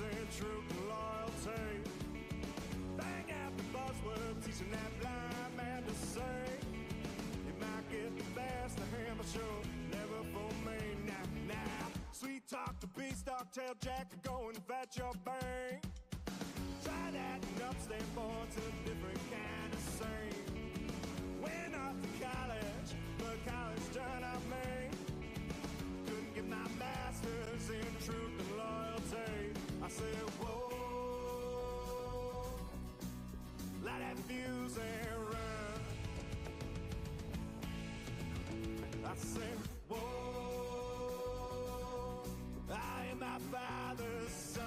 and truth and loyalty. Bang out the buzzword, teaching that blind man to say. You might get the best of him, but sure, never for me. Now, sweet talk to beanstalk, tail jack to go and fetch your bang. Try that and upstate boy to a different kind of scene. Went off to college, but college turned out me. Couldn't get my master's in truth and loyalty. I said, whoa, light that fuse and run. I said, whoa, I am my father's son.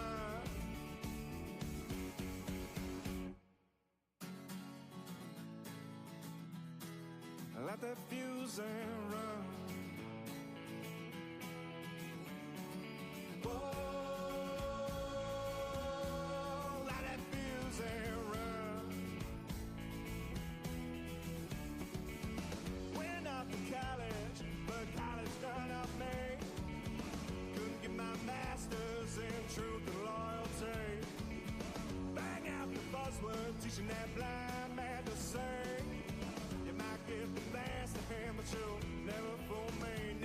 Light that fuse and run. Whoa, light that fuse and run. Went off to college, but college turned out me. Couldn't get my master's in truth and loyalty. Bang out the buzzword, teaching that blind man to sing. You might get the best of him, but you'll never fool me.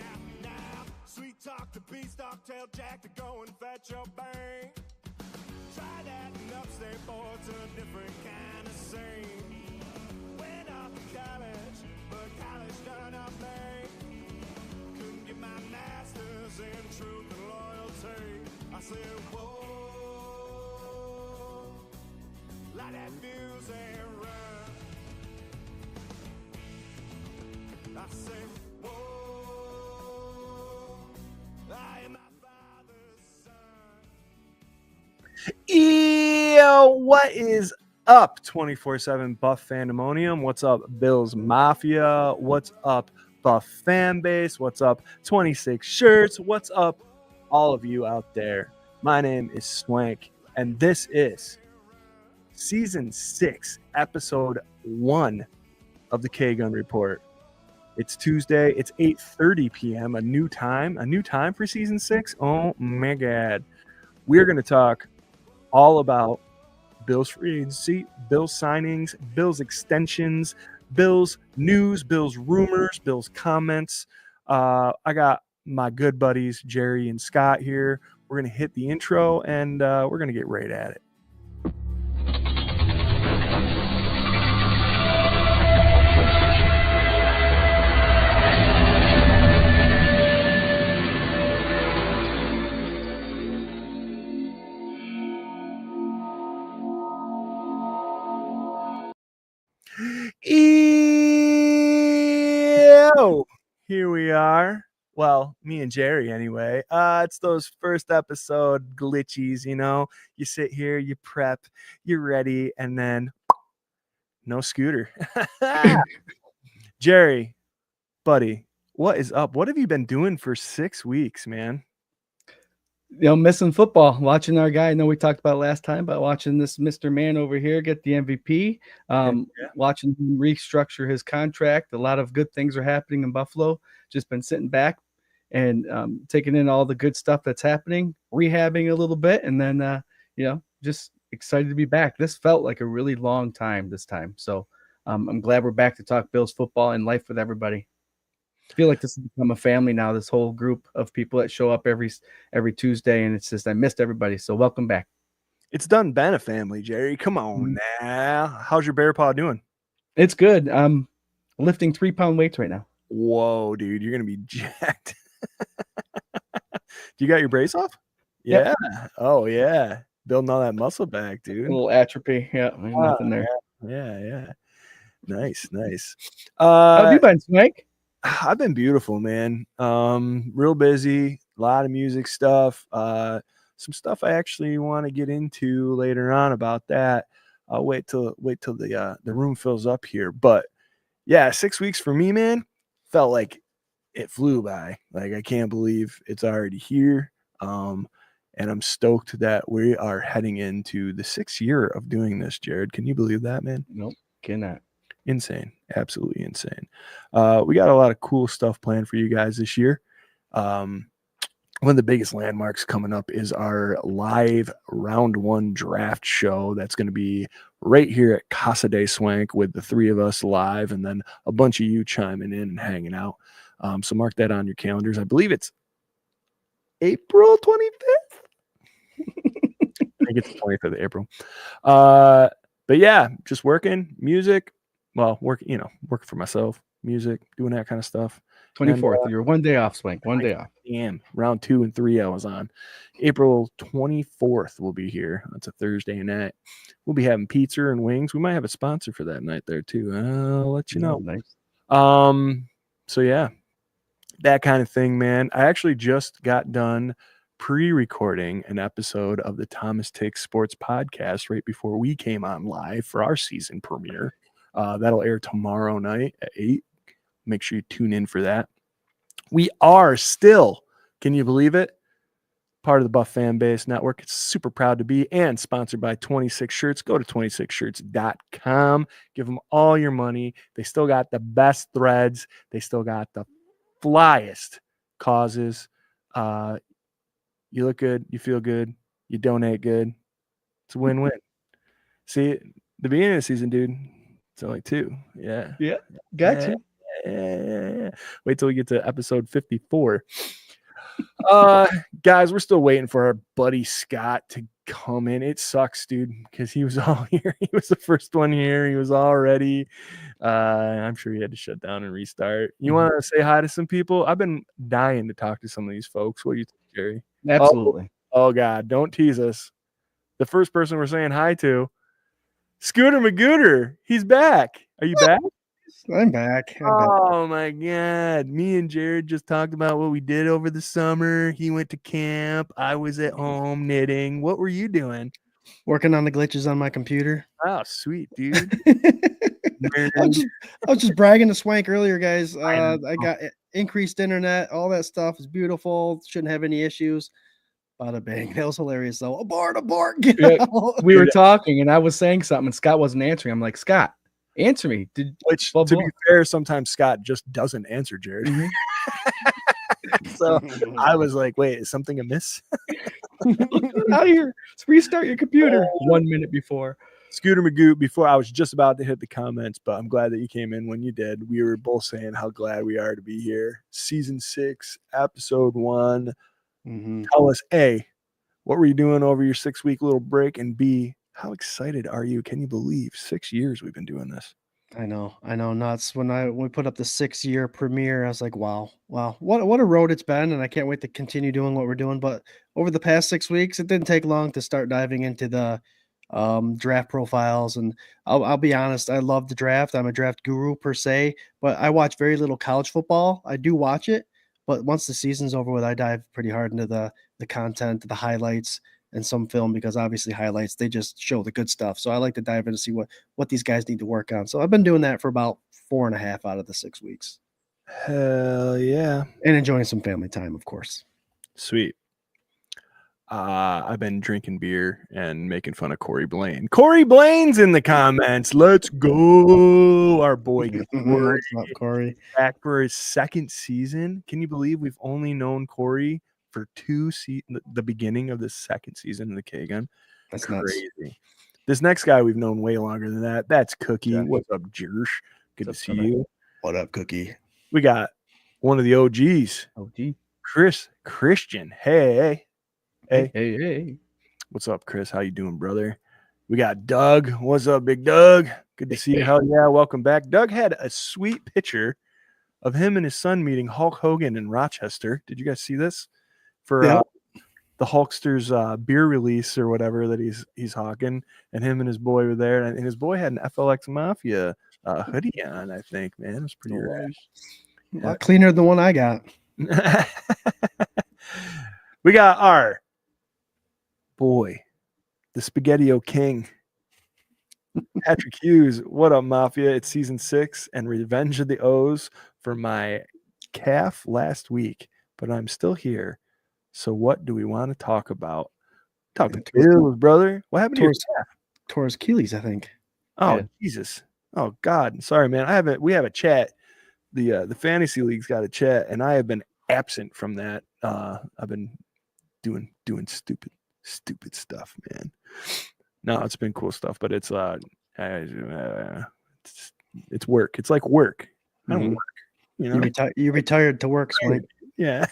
Now, sweet talk to beanstalk, tail jack to go and fetch your bang. Try that and upstate boy to a different kind of scene. Went off to college, but college turned out me. Couldn't get my master's in truth and loyalty. I said, whoa, light that fuse and run. I say, whoa, I am my father's son. Yo, what is up, 24/7 Buff Fandemonium? What's up, Bills Mafia? What's up, Buff fan base? What's up, 26 shirts? What's up, all of you out there? My name is Swank, and this is Season 6, Episode 1 of the K-Gun Report. It's Tuesday. It's 8:30 p.m. A new time for Season 6. Oh, my God. We're going to talk all about Bills free agency, Bills signings, Bills extensions, Bills news, Bills rumors, Bills comments. I got my good buddies, Jerry and Scott here. We're going to hit the intro, and we're going to get right at it. Ew. Here we are. Well, me and Jerry anyway. It's those first episode glitchies, you know. You sit here, you prep, you're ready, and then no Scooter. Jerry, buddy, what is up? What have you been doing for 6 weeks, man? You know, missing football, watching our guy. I know we talked about it last time, but watching this Mr. Man over here get the MVP, watching him restructure his contract. A lot of good things are happening in Buffalo. Just been sitting back and taking in all the good stuff that's happening, rehabbing a little bit, and then, just excited to be back. This felt like a really long time this time. So I'm glad we're back to talk Bills football and life with everybody. I feel like this has become a family now, this whole group of people that show up every Tuesday, and it's just I missed everybody. So welcome back. It's done been a family, Jerry. Come on now. How's your bear paw doing? It's good. I'm lifting 3-pound weights right now. Whoa, dude, you're gonna be jacked. Do you got your brace off? Yep. Yeah. Oh yeah. Building all that muscle back, dude. A little atrophy. Yeah, nothing there. Yeah. Nice. How have you been, Mike? I've been beautiful, man. Real busy, a lot of music stuff. Some stuff I actually want to get into later on about that. I'll wait till the room fills up here. But yeah, 6 weeks for me, man, felt like it flew by. Like I can't believe it's already here. And I'm stoked that we are heading into the 6th year of doing this, Jared. Can you believe that, man? Nope, cannot. Insane. Absolutely insane. We got a lot of cool stuff planned for you guys this year. one of the biggest landmarks coming up is our live round 1 draft show. That's going to be right here at Casa de Swank with the 3 of us live, and then a bunch of you chiming in and hanging out. So mark that on your calendars. I believe it's April 25th. I think it's the 25th of April. But yeah, just working, music. Well, working for myself, music, doing that kind of stuff. 24th. You're 1 day off, Swank. 1 day off. Damn. Round 2 and 3 I was on. April 24th we'll be here. That's a Thursday night. We'll be having pizza and wings. We might have a sponsor for that night there too. I'll let you know. Nice. So yeah, that kind of thing, man. I actually just got done pre-recording an episode of the Thomas Takes Sports podcast right before we came on live for our season premiere. That'll air tomorrow night at 8. Make sure you tune in for that. We are still, can you believe it, part of the Buff Fan Base Network. It's super proud to be, and sponsored by 26 Shirts. Go to 26shirts.com. Give them all your money. They still got the best threads. They still got the flyest causes. You look good. You feel good. You donate good. It's a win-win. See, the beginning of the season, dude, it's only 2. Yeah. Yeah. Gotcha. Yeah. Wait till we get to episode 54. Guys, we're still waiting for our buddy Scott to come in. It sucks, dude, because he was all here. He was the first one here. He was all ready. I'm sure he had to shut down and restart. You want to say hi to some people? I've been dying to talk to some of these folks. What do you think, Jerry? Absolutely. Oh God, don't tease us. The first person we're saying hi to, Scooter Magooter. He's back. Are you back? I'm back. Oh my God. Me and Jared just talked about what we did over the summer. He went to camp. I was at home knitting. What were you doing? Working on the glitches on my computer. Oh, sweet, dude. I was just bragging to Swank earlier, guys. I got increased internet. All that stuff is beautiful. Shouldn't have any issues. Bada bang. That was hilarious, though. Abort. We were talking, and I was saying something, and Scott wasn't answering. I'm like, Scott, answer me. Which, to be fair, sometimes Scott just doesn't answer Jared. So I was like, wait, is something amiss? Out here. Let's restart your computer 1 minute before. Scooter Magoo, before I was just about to hit the comments, but I'm glad that you came in when you did. We were both saying how glad we are to be here. Season 6, episode 1. Tell us, A, what were you doing over your 6-week little break? And B, how excited are you? Can you believe 6 years we've been doing this? I know, nuts. When we put up the 6-year premiere, I was like, wow, what a road it's been, and I can't wait to continue doing what we're doing. But over the past 6 weeks, it didn't take long to start diving into the draft profiles. And I'll be honest, I love the draft. I'm a draft guru per se, but I watch very little college football. I do watch it, but once the season's over with, I dive pretty hard into the content, the highlights, and some film, because obviously highlights, they just show the good stuff. So I like to dive in to see what these guys need to work on. So I've been doing that for about 4.5 out of the 6 weeks. Hell yeah. And enjoying some family time, of course. Sweet. I've been drinking beer and making fun of Corey Blaine. Corey Blaine's in the comments. Let's go. Our boy Corey. Back for his 2nd season. Can you believe we've only known Corey for the beginning of the 2nd season in the K-Gun? That's crazy. Nuts. This next guy we've known way longer than that. That's Cookie. Yeah. What's up, Jersh? Good to see you. What up, Cookie? We got one of the OGs. OG. Christian. Hey. Hey. What's up, Chris? How you doing, brother? We got Doug. What's up, big Doug? Good to see you. Hell yeah. Welcome back. Doug had a sweet picture of him and his son meeting Hulk Hogan in Rochester. Did you guys see this? For the Hulkster's beer release or whatever that he's hawking, and him and his boy were there, and his boy had an FLX Mafia hoodie on, I think. Man, it was pretty rad. A lot cleaner than the one I got. We got our boy, the Spaghetti-O King, Patrick Hughes. What up, Mafia? It's season 6 and Revenge of the O's for my calf last week, but I'm still here. So what do we want to talk about? Talk to Bills, brother. What happened to your calf? Tore his Achilles, I think. Oh, yeah. Jesus. Oh, God. Sorry, man. We have a chat. The fantasy league's got a chat, and I have been absent from that. I've been doing stupid stuff, man. No, it's been cool stuff, but it's it's work. It's like work. I don't work. You retired to work, Swank. Yeah.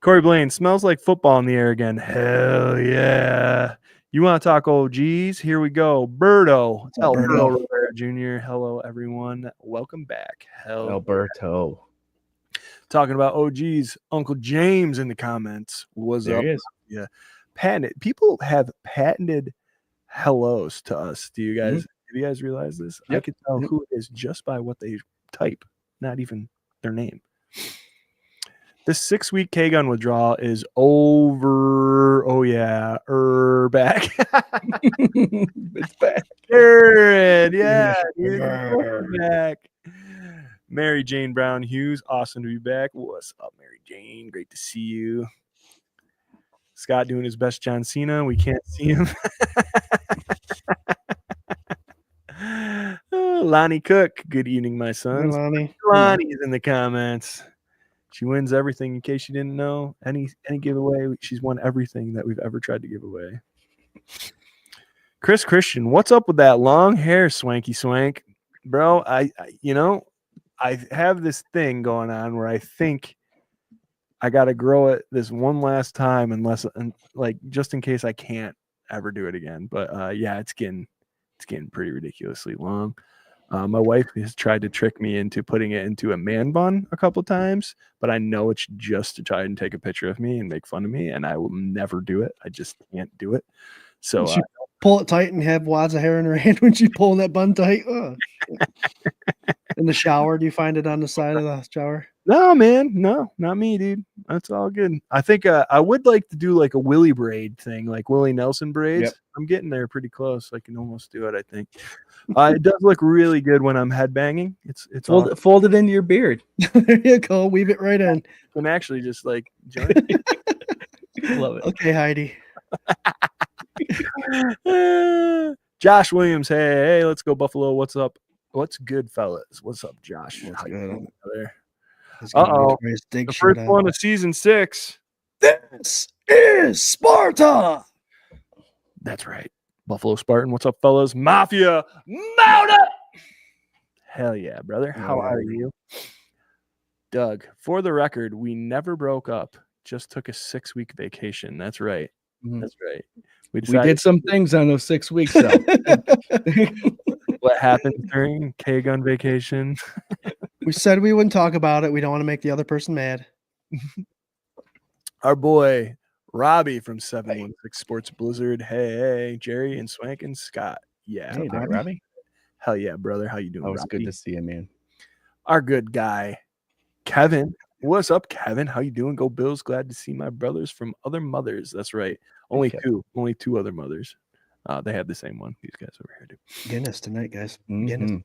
Corey Blaine, smells like football in the air again. Hell yeah. You want to talk OGs? Here we go. Berto. Alberto Rivera Jr. Hello, everyone. Welcome back. Alberto. Talking about OGs. Uncle James in the comments. What's up? Yeah. Patented. People have patented hellos to us. Do you guys have you guys realize this? Yep. I can tell who it is just by what they type, not even their name. This 6-week K-Gun withdrawal is over. Oh, yeah. Back. It's back. Jared, yeah. Back. Mary Jane Brown Hughes. Awesome to be back. What's up, Mary Jane? Great to see you. Scott doing his best John Cena. We can't see him. Lonnie Cook. Good evening, my sons. Lonnie's in the comments. She wins everything. In case you didn't know, any giveaway, she's won everything that we've ever tried to give away. Chris Christian, what's up with that long hair, Swanky Swank, bro? I have this thing going on where I think I got to grow it this one last time, just in case I can't ever do it again. But yeah, it's getting pretty ridiculously long. My wife has tried to trick me into putting it into a man bun a couple times, but I know it's just to try and take a picture of me and make fun of me, and I will never do it. I just can't do it. So she pull it tight and have wads of hair in her hand when she's pulling that bun tight. Oh, in the shower, do you find it on the side of the shower? No, man. No, not me, dude. That's all good. I think I would like to do like a Willie braid thing, like Willie Nelson braids. Yep. I'm getting there pretty close. I can almost do it, I think. It does look really good when I'm headbanging. It's fold it into your beard. There you go. Weave it right in. I'm actually just like join. Love it. Okay, Heidi. Josh Williams. Hey, let's go Buffalo. What's up? What's good, fellas? What's up, Josh? What's good? Uh-oh. The first one of season 6. This is Sparta. That's right. Buffalo Spartan. What's up, fellas? Mafia. Mount up. Hell yeah, brother. How are you? Doug, for the record, we never broke up. Just took a 6-week vacation. That's right. That's right. We did some things on those 6 weeks, though. What happened during K-Gun vacation? We said we wouldn't talk about it. We don't want to make the other person mad. Our boy Robbie from 716 Sports Blizzard. Hey, Jerry and Swank and Scott. Yeah. Hey there, Robbie. Hell yeah, brother. How you doing? Always good to see you, man. Our good guy, Kevin. What's up, Kevin? How you doing? Go Bills. Glad to see my brothers from other mothers. That's right. Only two other mothers. They have the same one. These guys over here do. Guinness tonight, guys. Guinness.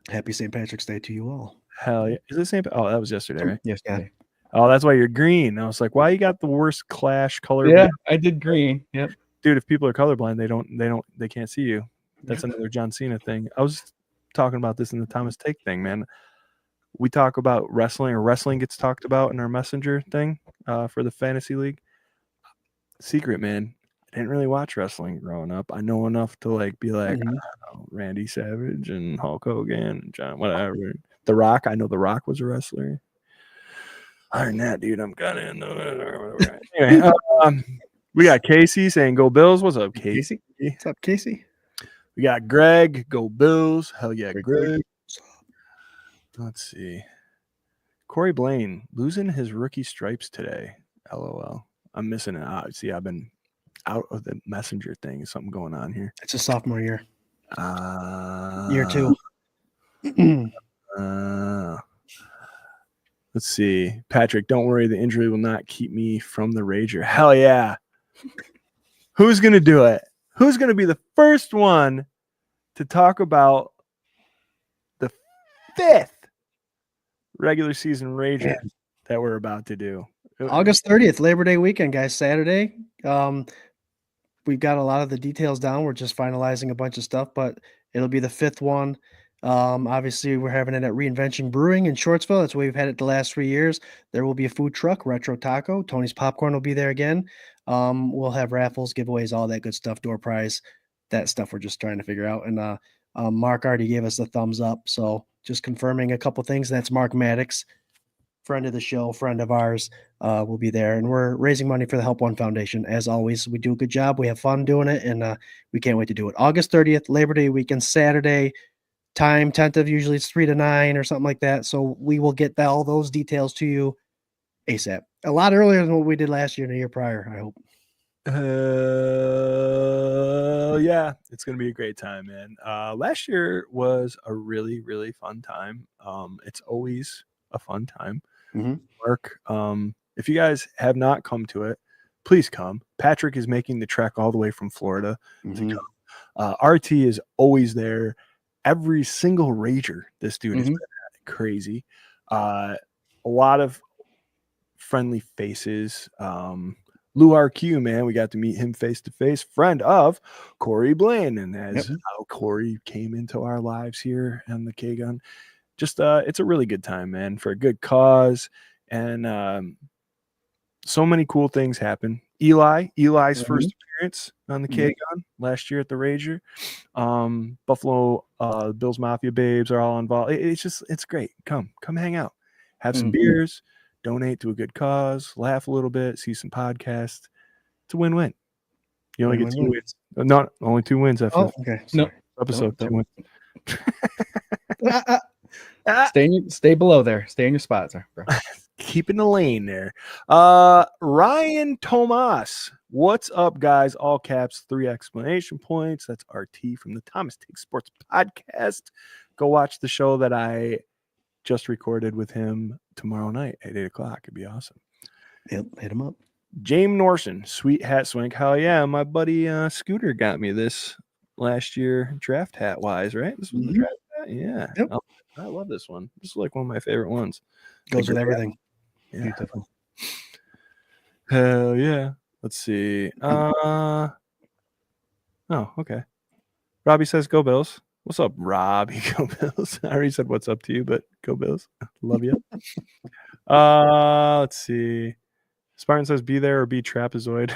Happy St. Patrick's Day to you all. Hell yeah. Is it St. Oh, that was yesterday, right? Yesterday. Oh, that's why you're green. I was like, why you got the worst clash color? Yeah, I did green. Yep. Dude, if people are colorblind, they can't see you. That's another John Cena thing. I was talking about this in the Thomas Take thing, man. We talk about wrestling, or wrestling gets talked about in our messenger thing for the fantasy league. Secret, man. I didn't really watch wrestling growing up. I know enough to like be like Randy Savage and Hulk Hogan and John, whatever. The Rock. I know The Rock was a wrestler. Other than that, dude, I'm kind of in the. Anyway, we got Casey saying "Go Bills." What's up, Casey? What's up, Casey? We got Greg. Go Bills. Hell yeah, Greg. Let's see. Corey Blaine losing his rookie stripes today. LOL. I'm missing it. See, I've been out of the messenger thing. Something going on here. It's a sophomore year. Year 2. Let's see. Patrick, don't worry. The injury will not keep me from the Rager. Hell yeah. Who's going to do it? Who's going to be the first one to talk about the 5th regular season Rager that we're about to do? August 30th, Labor Day weekend, guys. Saturday. We've got a lot of the details down. We're just finalizing a bunch of stuff, but it'll be the 5th one. Obviously, we're having it at Reinvention Brewing in Shortsville. That's where we've had it the last 3 years. There will be a food truck, Retro Taco. Tony's Popcorn will be there again. We'll have raffles, giveaways, all that good stuff, door prize, that stuff we're just trying to figure out. And Mark already gave us a thumbs up. So just confirming a couple things. That's Mark Maddox, friend of the show, friend of ours, will be there. And we're raising money for the Help One Foundation. As always, we do a good job. We have fun doing it, and we can't wait to do it. August 30th, Labor Day weekend, Saturday. Time tentative, usually it's 3 to 9 or something like that. So we will get all those details to you ASAP. A lot earlier than what we did last year and the year prior, I hope. Yeah, it's gonna be a great time, man. Last year was a really, really fun time. It's always a fun time. Mark, if you guys have not come to it, please come. Patrick is making the trek all the way from Florida to come. RT is always there. Every single rager this dude has been at, crazy. A lot of friendly faces. Lou RQ, man, we got to meet him face to face. Friend of Corey Blaine, and as how Corey came into our lives here on the K-Gun. Just it's a really good time, man, for a good cause, and so many cool things happen. Eli's first appearance on the K-Gun last year at the Rager. Buffalo Bills Mafia babes are all involved. It's great. Come hang out, have some beers, donate to a good cause, laugh a little bit, see some podcasts. It's a win-win. You only get 2 wins. Not only 2 wins after episode. 2 wins. Stay below there. Stay in your spots there, bro. Keeping the lane there. Ryan Tomas, what's up, guys? All caps, 3 exclamation points. That's RT from the Thomas Take Sports podcast. Go watch the show that I just recorded with him tomorrow night at 8:00. It'd be awesome. Yep, hit him up. James Norson, sweet hat swing. Hell yeah, my buddy Scooter got me this last year, draft hat wise, right? This was the draft hat. Yeah. Yep. Oh, I love this one. This is like one of my favorite ones. Goes with everything. Yeah. Beautiful. Hell yeah. Let's see. Oh, okay. Robbie says go Bills. What's up, Robbie? Go Bills. I already said what's up to you, but go Bills. Love you. Let's see. Spartan says be there or be trapezoid.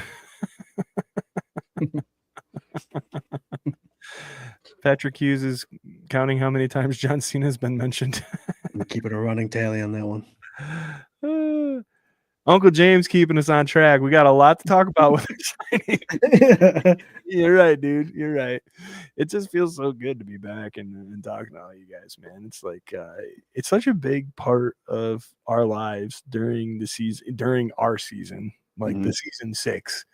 Patrick Hughes is counting how many times John Cena has been mentioned. We're keeping a running tally on that one. Uncle James keeping us on track. We got a lot to talk about with signing. You're right, dude. You're right. It just feels so good to be back and talking to all you guys, man. It's like it's such a big part of our lives during the season, during our season, like the season 6,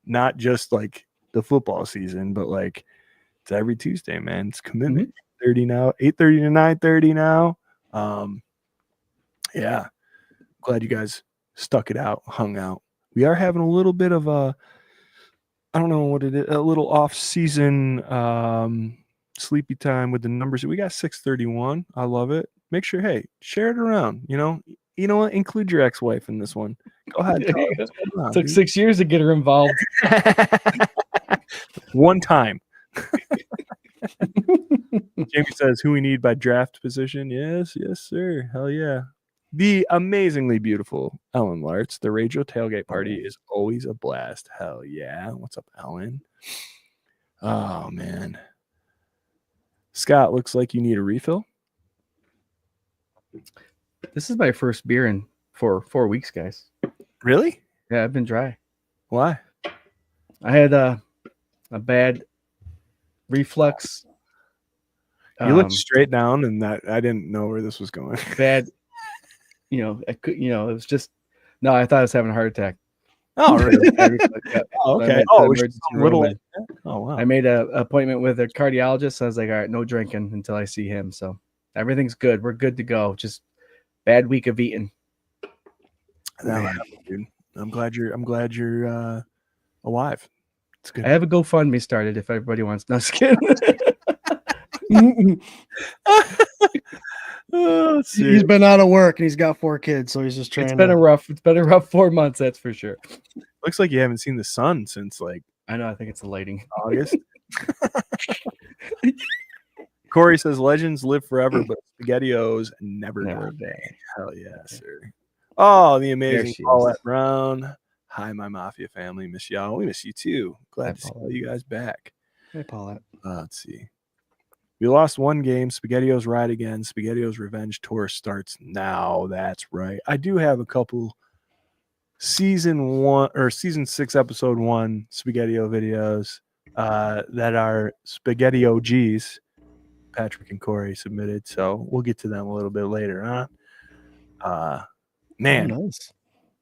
not just like the football season, but like it's every Tuesday, man. It's commitment. 30 now, 8:30 to 9:30 now. Yeah. Glad you guys stuck it out, hung out. We are having a little bit of a, I don't know what it is, a little off-season sleepy time with the numbers. We got 631. I love it. Make sure, hey, share it around. You know what? Include your ex-wife in this one. Go ahead. It took 6 years to get her involved. One time. Jamie says, who we need by draft position? Yes, sir. Hell yeah. The amazingly beautiful Ellen Lartz. The Radio Tailgate Party is always a blast. Hell yeah. What's up, Ellen? Oh, man. Scott, looks like you need a refill. This is my first beer in 4 weeks, guys. Really? Yeah, I've been dry. Why? I had a bad reflux. You looked straight down, and that I didn't know where this was going. Bad. It was just I thought I was having a heart attack. Oh, really? Oh, okay. Wow. I made an appointment with a cardiologist. I was like, all right, no drinking until I see him. So everything's good. We're good to go. Just bad week of eating. Dude. I'm glad you're alive. It's good. I have a GoFundMe started if everybody wants. No, just kidding. He's been out of work and he's got 4 kids, so he's just trying. It's been a rough 4 months, that's for sure. Looks like you haven't seen the sun since like I know. I think it's the lighting. August. Corey says legends live forever, but SpaghettiOs never die. die. Hell yeah, sir. Oh, the There amazing she Paulette is. Brown. Hi, my Mafia family. Miss y'all. We miss you too. Glad Hi, to see all Paulette. you guys back. Hey, Paulette. Let's see. We lost one game. SpaghettiOs ride again. SpaghettiOs Revenge Tour starts now. That's right. I do have a couple season 1 or season 6 episode 1 SpaghettiO videos that are SpaghettiOGs. Patrick and Corey submitted, so we'll get to them a little bit later, huh? Man, Oh, nice.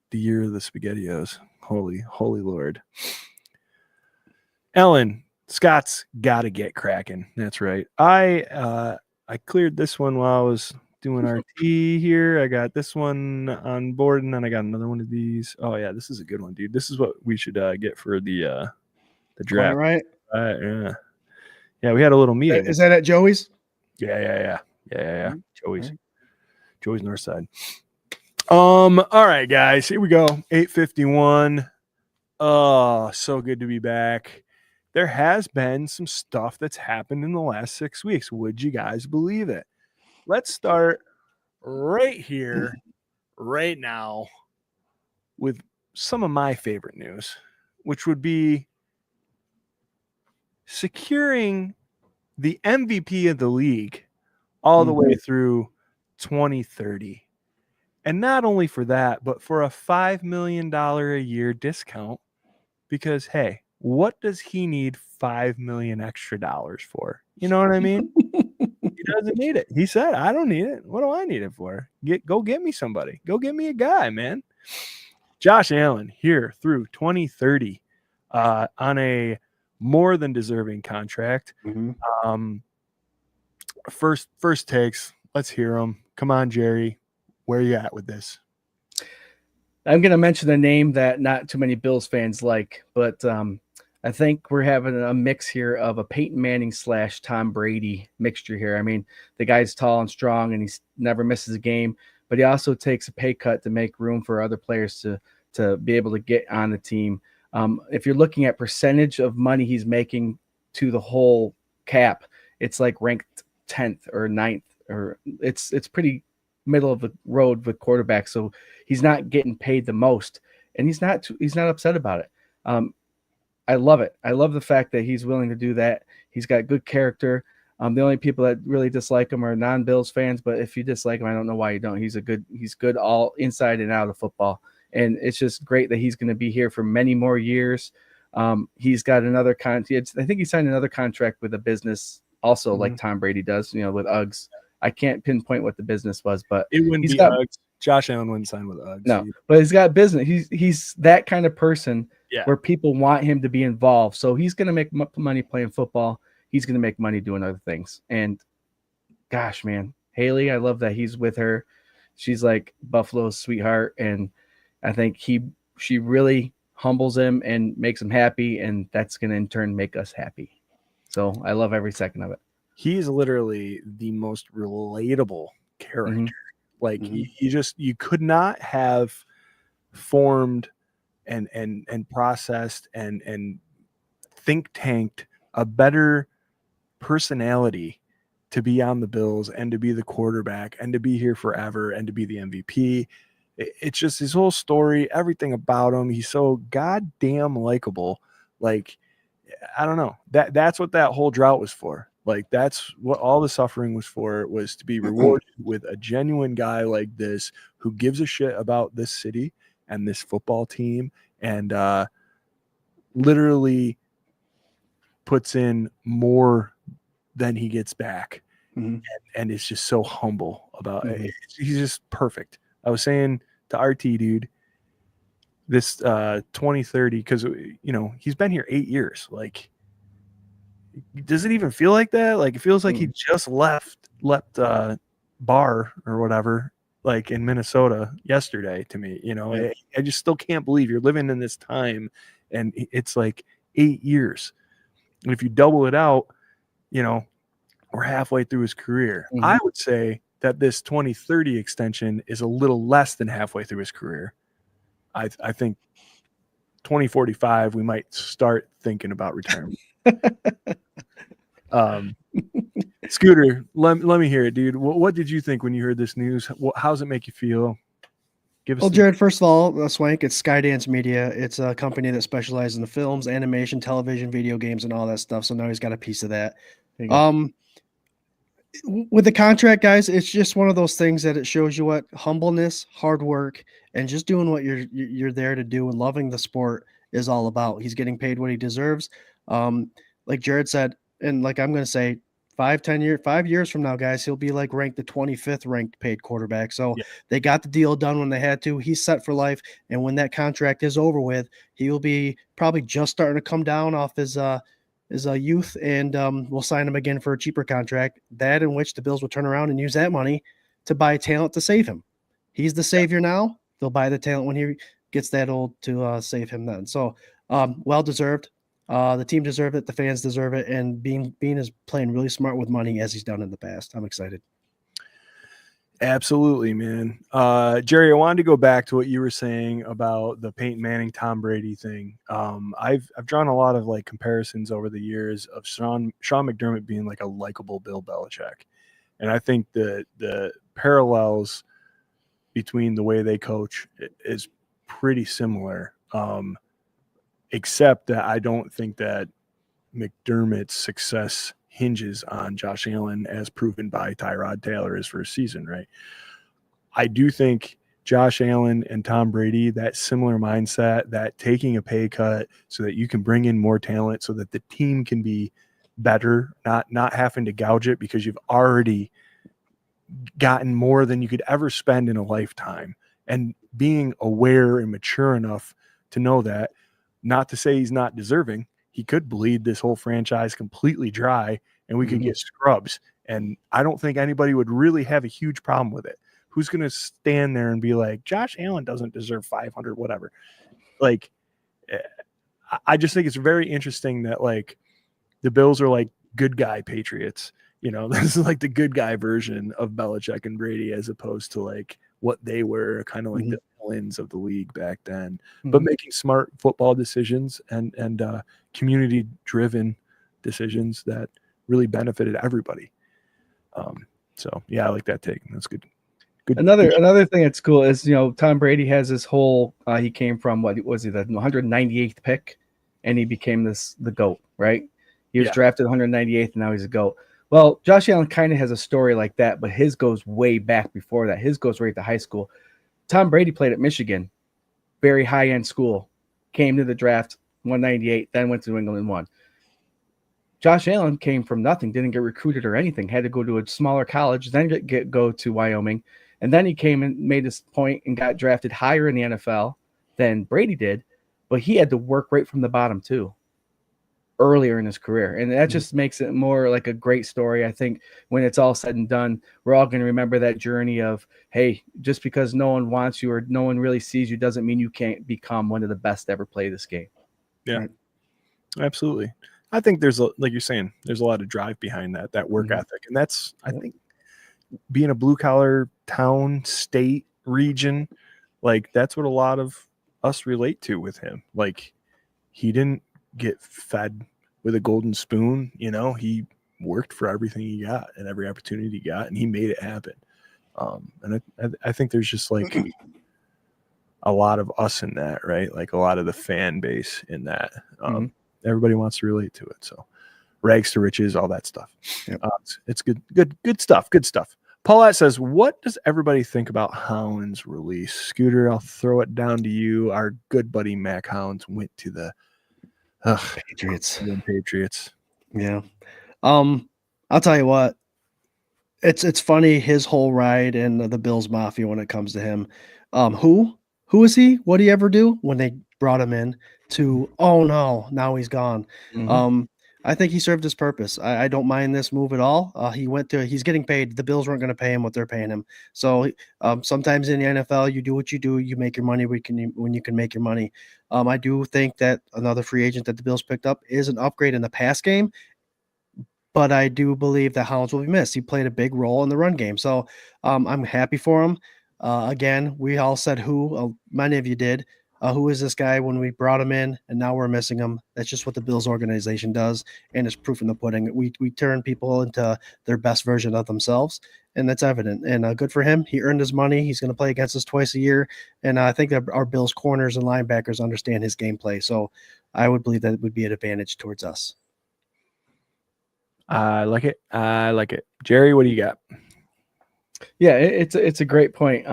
the year of the SpaghettiOs. Holy Lord. Ellen, Scott's got to get cracking. That's right. I cleared this one while I was doing RT here. I got this one on board, and then I got another one of these. Oh yeah, this is a good one, dude. This is what we should get for the draft. Quite right. Yeah. We had a little meeting. Is that at Joey's? Yeah. Joey's Northside. All right, guys, here we go. 8:51. Oh, so good to be back. There has been some stuff that's happened in the last 6 weeks. Would you guys believe it? Let's start right here, right now, with some of my favorite news, which would be securing the MVP of the league all the way through 2030. And not only for that, but for a $5 million a year discount. Because, hey, what does he need $5 million extra dollars for? You know what I mean? He doesn't need it. He said, I don't need it. What do I need it for? Go get me somebody. Go get me a guy, man. Josh Allen here through 2030 on a more than deserving contract. First takes. Let's hear them. Come on, Jerry. Where are you at with this? I'm going to mention a name that not too many Bills fans like, but I think we're having a mix here of a Peyton Manning / Tom Brady mixture here. I mean, the guy's tall and strong, and he never misses a game, but he also takes a pay cut to make room for other players to be able to get on the team. If you're looking at percentage of money he's making to the whole cap, it's like ranked 10th or 9th, or it's pretty middle of the road with quarterbacks. So he's not getting paid the most, and he's not upset about it. I love it. I love the fact that he's willing to do that. He's got good character. The only people that really dislike him are non-Bills fans, but if you dislike him, I don't know why you don't. He's good all inside and out of football. And it's just great that he's going to be here for many more years. He's got another contract. I think he signed another contract with a business also, like Tom Brady does, with Uggs. I can't pinpoint what the business was, but it wouldn't be Uggs. Josh Allen wouldn't sign with Uggs. No, but he's got business. He's that kind of person where people want him to be involved. So he's going to make money playing football. He's going to make money doing other things. And gosh, man, Haley, I love that he's with her. She's like Buffalo's sweetheart, and I think she really humbles him and makes him happy, and that's going to in turn make us happy. So I love every second of it. He's literally the most relatable character. Like you could not have formed and processed and think tanked a better personality to be on the Bills and to be the quarterback and to be here forever and to be the MVP. It's just his whole story, everything about him. He's so goddamn likable. Like, I don't know. That's what that whole drought was for. Like, that's what all the suffering was for, was to be rewarded with a genuine guy like this who gives a shit about this city and this football team and literally puts in more than he gets back. And is just so humble about it. He's just perfect. I was saying to RT, dude, this 2030, because he's been here 8 years. Like, does it even feel like that? Like, it feels like he just left Bar or whatever, like in Minnesota yesterday to me. I just still can't believe you're living in this time, and it's like 8 years. And if you double it out, we're halfway through his career. I would say that this 2030 extension is a little less than halfway through his career. I think 2045, we might start thinking about retirement. Scooter, let me hear it, dude. What did you think when you heard this news? How does it make you feel? Give us Well, Jared, first of all, Swank, it's Skydance Media. It's a company that specializes in the films, animation, television, video games, and all that stuff. So now he's got a piece of that. There you go. With the contract, guys, it's just one of those things that it shows you what humbleness, hard work, and just doing what you're there to do and loving the sport is all about. He's getting paid what he deserves. Like Jared said, and like I'm going to say, 5 years from now, guys, he'll be like ranked the 25th ranked paid quarterback. So Yeah. they got the deal done when they had to. He's set for life, and when that contract is over with, he will be probably just starting to come down off his youth, and we'll sign him again for a cheaper contract, that in which the Bills will turn around and use that money to buy talent to save him. He's the savior now. They'll buy the talent when he gets that old to save him then. So well-deserved. The team deserve it. The fans deserve it. And Beane is playing really smart with money as he's done in the past. I'm excited. Absolutely, man. Jerry, I wanted to go back to what you were saying about the Peyton Manning, Tom Brady thing. I've drawn a lot of like comparisons over the years of Sean McDermott being like a likable Bill Belichick, and I think the parallels between the way they coach is pretty similar, except that I don't think that McDermott's success hinges on Josh Allen as proven by Tyrod Taylor his first season, right? I do think Josh Allen and Tom Brady, that similar mindset, that taking a pay cut so that you can bring in more talent so that the team can be better, not having to gouge it because you've already gotten more than you could ever spend in a lifetime, and being aware and mature enough to know that, not to say he's not deserving. He could bleed this whole franchise completely dry and we could get scrubs. And I don't think anybody would really have a huge problem with it. Who's going to stand there and be like, Josh Allen doesn't deserve 500, whatever. Like, I just think it's very interesting that like the Bills are like good guy Patriots. You know, this is like the good guy version of Belichick and Brady, as opposed to like what they were, kind of like the villains of the league back then, but making smart football decisions and community driven decisions that really benefited everybody. So yeah, I like that take. That's good. Another thing that's cool is, you know, Tom Brady has this whole he came from, what was he, the 198th pick, and he became the GOAT, right? He was drafted 198th and now he's a GOAT. Well, Josh Allen kind of has a story like that, but his goes way back before that. His goes right to high school. Tom Brady played at Michigan, very high-end school, came to the draft, 198, then went to New England and won. Josh Allen came from nothing, didn't get recruited or anything, had to go to a smaller college, then go to Wyoming, and then he came and made his point and got drafted higher in the NFL than Brady did, but he had to work right from the bottom too, earlier in his career. And that just makes it more like a great story. I think when it's all said and done, we're all going to remember that journey of, hey, just because no one wants you or no one really sees you doesn't mean you can't become one of the best to ever play this game. Yeah, right. Absolutely. I think there's like you're saying, there's a lot of drive behind that work ethic. And that's, I think, being a blue collar town, state, region, like that's what a lot of us relate to with him. Like, he didn't get fed with a golden spoon, you know, he worked for everything he got and every opportunity he got, and he made it happen. And I think there's just like a lot of us in that, right? Like a lot of the fan base in that. Everybody wants to relate to it. So rags to riches, all that stuff. Yep. It's good stuff. Good stuff. Paulette says, what does everybody think about Hound's release? Scooter, I'll throw it down to you. Our good buddy Mac Hounds went to the Patriots. Yeah. I'll tell you what. It's funny, his whole ride in the Bills Mafia when it comes to him. Who is he? What did he ever do? When they brought him in to, oh no, now he's gone. I think he served his purpose. I don't mind this move at all. He's getting paid. The Bills weren't going to pay him what they're paying him. So sometimes in the NFL, you do what you do. You make your money when you can make your money. I do think that another free agent that the Bills picked up is an upgrade in the pass game, but I do believe that Hounds will be missed. He played a big role in the run game. So I'm happy for him. Again, we all said who, many of you did. who is this guy when we brought him in and now we're missing him. That's just what the Bills organization does, and it's proof in the pudding. We turn people into their best version of themselves, and that's evident. And good for him. He earned his money. He's going to play against us twice a year, and I think that our Bills corners and linebackers understand his gameplay. So I would believe that it would be an advantage towards us. I like it. I like it. Jerry, what do you got? Yeah, it's a great point.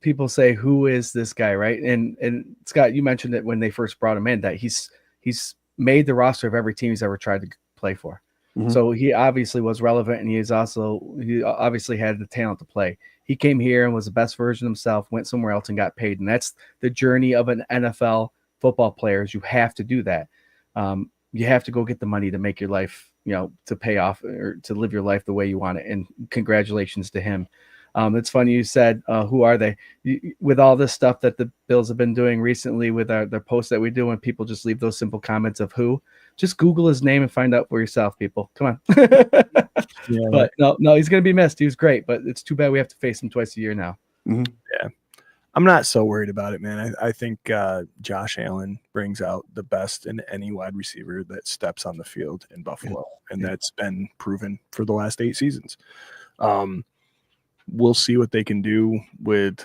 People say, who is this guy, right? And Scott, you mentioned it when they first brought him in, that he's made the roster of every team he's ever tried to play for. Mm-hmm. So he obviously was relevant, and he obviously had the talent to play. He came here and was the best version of himself, went somewhere else and got paid. And that's the journey of an NFL football player, is you have to do that. You have to go get the money to make your life, to pay off or to live your life the way you want it. And congratulations to him. It's funny you said, who are they? With all this stuff that the Bills have been doing recently with their posts that we do, when people just leave those simple comments of who, just Google his name and find out for yourself, people. Come on. Yeah, but no, he's going to be missed. He was great, but it's too bad we have to face him twice a year now. Mm-hmm. Yeah. I'm not so worried about it, man. I think Josh Allen brings out the best in any wide receiver that steps on the field in Buffalo, and that's been proven for the last 8 seasons. We'll see what they can do with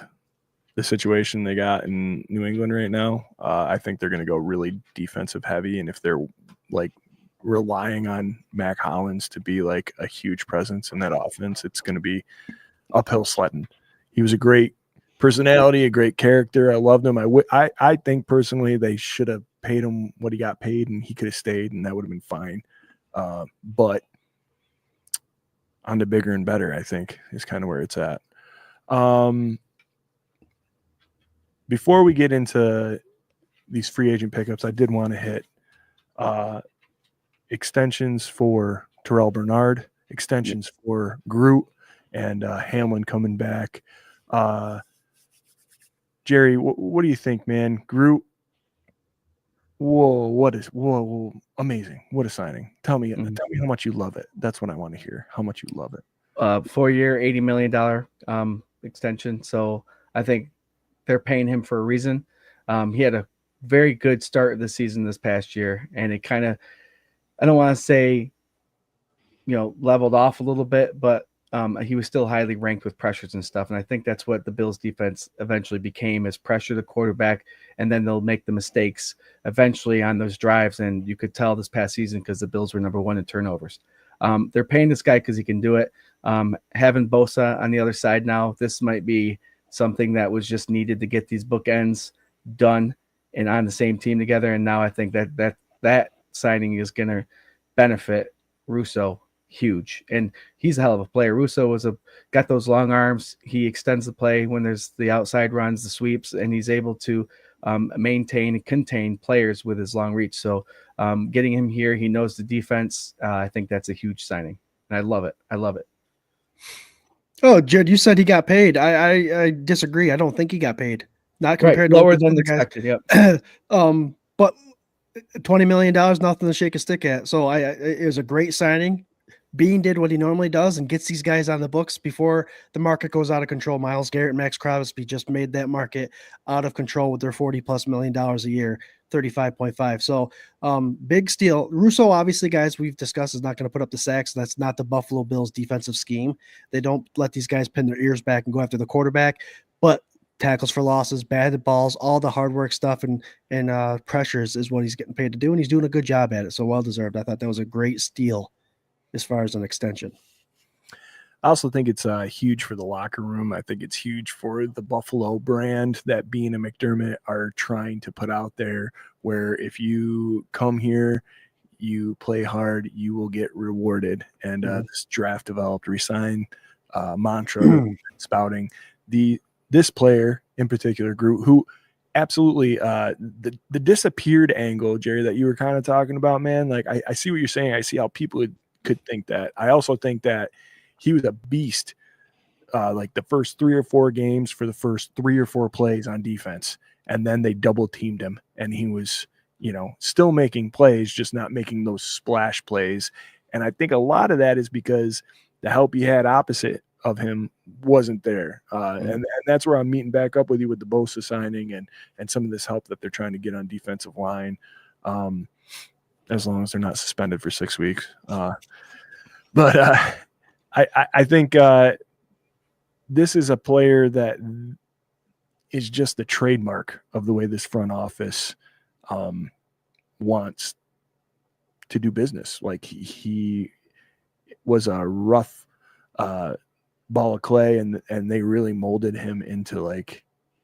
the situation they got in New England right now. I think they're going to go really defensive heavy, and if they're like relying on Mac Hollins to be like a huge presence in that offense, it's going to be uphill sledding. He was a great personality, a great character. I loved him. I think personally they should have paid him what he got paid, and he could have stayed, and that would have been fine. But on to bigger and better, I think, is kind of where it's at. Before we get into these free agent pickups, I did want to hit extensions for Terrell Bernard, extensions for Groot, and Hamlin coming back. Jerry, what do you think, man? Groot, whoa, amazing. What a signing. Tell me how much you love it. That's what I want to hear, how much you love it. 4-year, $80 million extension. So I think they're paying him for a reason. He had a very good start of the season this past year, and it kind of, I don't want to say, leveled off a little bit, but he was still highly ranked with pressures and stuff. And I think that's what the Bills defense eventually became, is pressure the quarterback, and then they'll make the mistakes eventually on those drives. And you could tell this past season, because the Bills were number 1 in turnovers. They're paying this guy because he can do it. Having Bosa on the other side now, this might be something that was just needed to get these bookends done and on the same team together. And now I think that signing is going to benefit Russo huge, and he's a hell of a player. Russo got those long arms. He extends the play when there's the outside runs, the sweeps, and he's able to maintain and contain players with his long reach. So getting him here, he knows the defense. I think that's a huge signing, and I love it. Oh, Judd, you said he got paid. I disagree. I don't think he got paid. Not compared to lower than expected. Yep. But $20 million, nothing to shake a stick at. So it was a great signing. Beane did what he normally does and gets these guys on the books before the market goes out of control. Myles Garrett and Max Crosby just made that market out of control with their $40+ million a year, 35.5. So big steal. Russo, obviously, guys, we've discussed, is not going to put up the sacks. That's not the Buffalo Bills defensive scheme. They don't let these guys pin their ears back and go after the quarterback, but tackles for losses, batted balls, all the hard work stuff and pressures is what he's getting paid to do. And he's doing a good job at it. So well-deserved. I thought that was a great steal as far as an extension. I also think it's huge for the locker room. I think it's huge for the Buffalo brand that Beane and McDermott are trying to put out there, where if you come here, you play hard, you will get rewarded. And this draft developed resign mantra spouting. This player in particular, Groot, who absolutely the disappeared angle, Jerry, that you were kind of talking about, man. Like I see what you're saying. I see how people could think that. I also think that he was a beast like the first 3 or 4 games for the first 3 or 4 plays on defense, and then they double teamed him, and he was still making plays, just not making those splash plays. And I think a lot of that is because the help he had opposite of him wasn't there. And that's where I'm meeting back up with you with the Bosa signing and some of this help that they're trying to get on defensive line, as long as they're not suspended for 6 weeks. But I think this is a player that is just the trademark of the way this front office wants to do business. Like he was a rough ball of clay, and they really molded him into like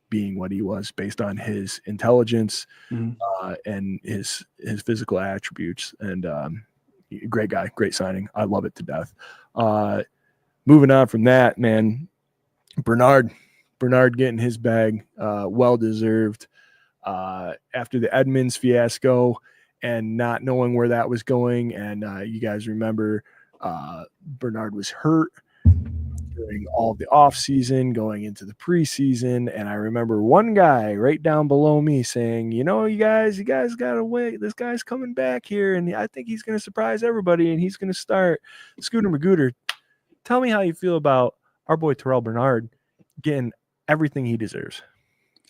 being what he was based on his intelligence and his physical attributes. And great guy, great signing. I love it to death. Moving on from that, man, Bernard getting his bag, well deserved. After the Edmonds fiasco and not knowing where that was going, and you guys remember Bernard was hurt during all the off season, going into the preseason, and I remember one guy right down below me saying, you guys gotta wait. This guy's coming back here, and I think he's gonna surprise everybody, and he's gonna start. Scooter Magooter, tell me how you feel about our boy Terrell Bernard getting everything he deserves.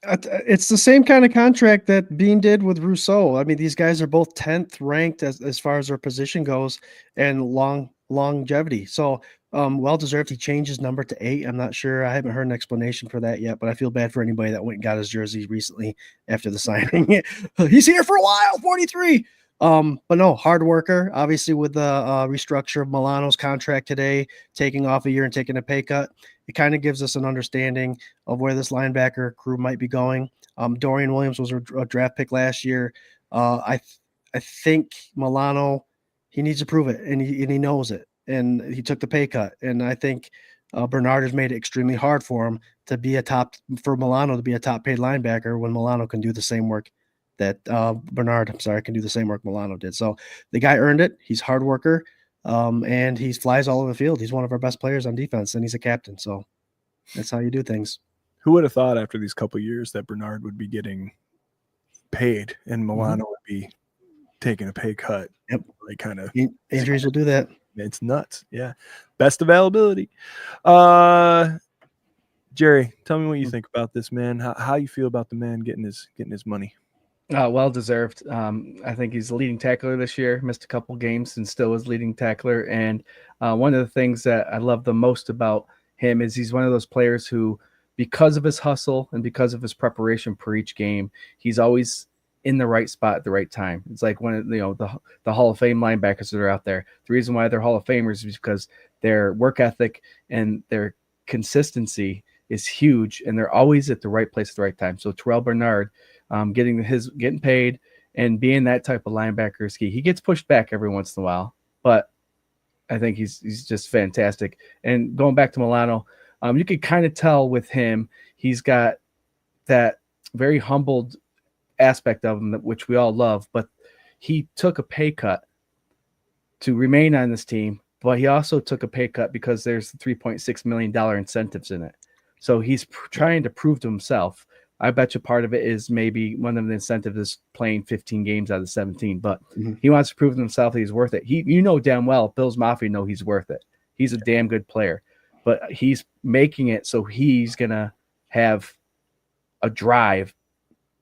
It's the same kind of contract that Beane did with Rousseau. I mean, these guys are both 10th ranked as far as their position goes, and longevity. So well deserved. He changed his number to 8. I'm not sure. I haven't heard an explanation for that yet, but I feel bad for anybody that went and got his jersey recently after the signing. He's here for a while, 43. But no, hard worker, obviously, with the restructure of Milano's contract today, taking off a year and taking a pay cut. It kind of gives us an understanding of where this linebacker crew might be going. Dorian Williams was a draft pick last year. I think Milano, he needs to prove it, and he knows it, and he took the pay cut. And I think Bernard has made it extremely hard for him for Milano to be a top paid linebacker when Milano can do the same work that Bernard can do the same work Milano did. So the guy earned it. He's a hard worker, and he flies all over the field. He's one of our best players on defense, and he's a captain. So that's how you do things. Who would have thought after these couple of years that Bernard would be getting paid and Milano would be taking a pay cut? Yep. Like kind of injuries will do that. It's nuts. Yeah. Best availability. Jerry, tell me what you think about this, man. How you feel about the man getting his money? Well deserved. I think he's the leading tackler this year. Missed a couple games and still is leading tackler. And one of the things that I love the most about him is he's one of those players who, because of his hustle and because of his preparation for each game, he's always in the right spot at the right time. It's like one of the Hall of Fame linebackers that are out there. The reason why they're Hall of Famers is because their work ethic and their consistency is huge, and they're always at the right place at the right time. So Terrell Bernard, getting paid and being that type of linebacker is key. He gets pushed back every once in a while, but I think he's just fantastic. And going back to Milano, you could kind of tell with him, he's got that very humbled aspect of him, which we all love, but he took a pay cut to remain on this team, but he also took a pay cut because there's $3.6 million incentives in it. So he's trying to prove to himself. I bet you part of it is maybe one of the incentives is playing 15 games out of 17, but he wants to prove to himself that he's worth it. Damn well, Bills Mafia know he's worth it. He's a damn good player, but he's making it so he's going to have a drive